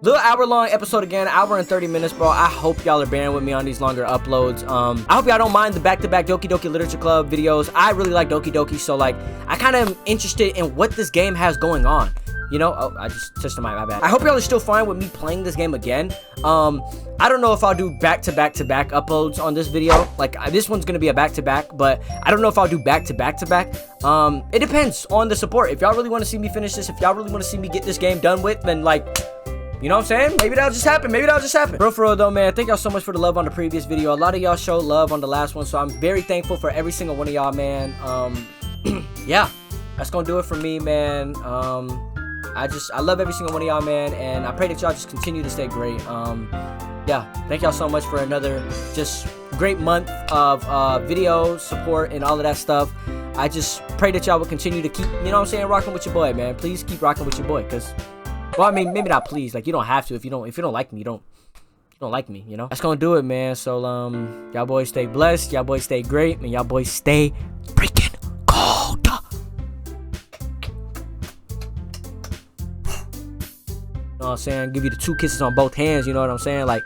Little hour-long episode again, hour and 30 minutes, bro. I hope y'all are bearing with me on these longer uploads. I hope y'all don't mind the back-to-back Doki Doki Literature Club videos. I really like Doki Doki, so like, I kind of am interested in what this game has going on. You know? Oh, I just touched the mic, my bad. I hope y'all are still fine with me playing this game again. I don't know if I'll do back-to-back-to-back uploads on this video. Like, this one's gonna be a back-to-back, but I don't know if I'll do back-to-back-to-back. It depends on the support. If y'all really want to see me finish this, if y'all really want to see me get this game done with, then like... You know what I'm saying? Maybe that'll just happen. Maybe that'll just happen. Bro, for real though, man, thank y'all so much for the love on the previous video. A lot of y'all showed love on the last one, so I'm very thankful for every single one of y'all, man. Yeah, that's gonna do it for me, man. I love every single one of y'all, man, and I pray that y'all just continue to stay great. Yeah, thank y'all so much for another just great month of video support and all of that stuff. I just pray that y'all will continue to keep, you know what I'm saying, rocking with your boy, man. Please keep rocking with your boy, because... Well, I mean, maybe not please. Like, you don't have to. If you don't like me, you don't like me, you know? That's gonna do it, man. So, y'all boys stay blessed. Y'all boys stay great. And y'all boys stay freaking cold. You know what I'm saying? Give you the 2 kisses on both hands. You know what I'm saying? Like,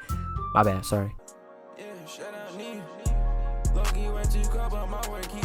my bad. Sorry. Yeah, shout out, neif. Loki went to club on my work. He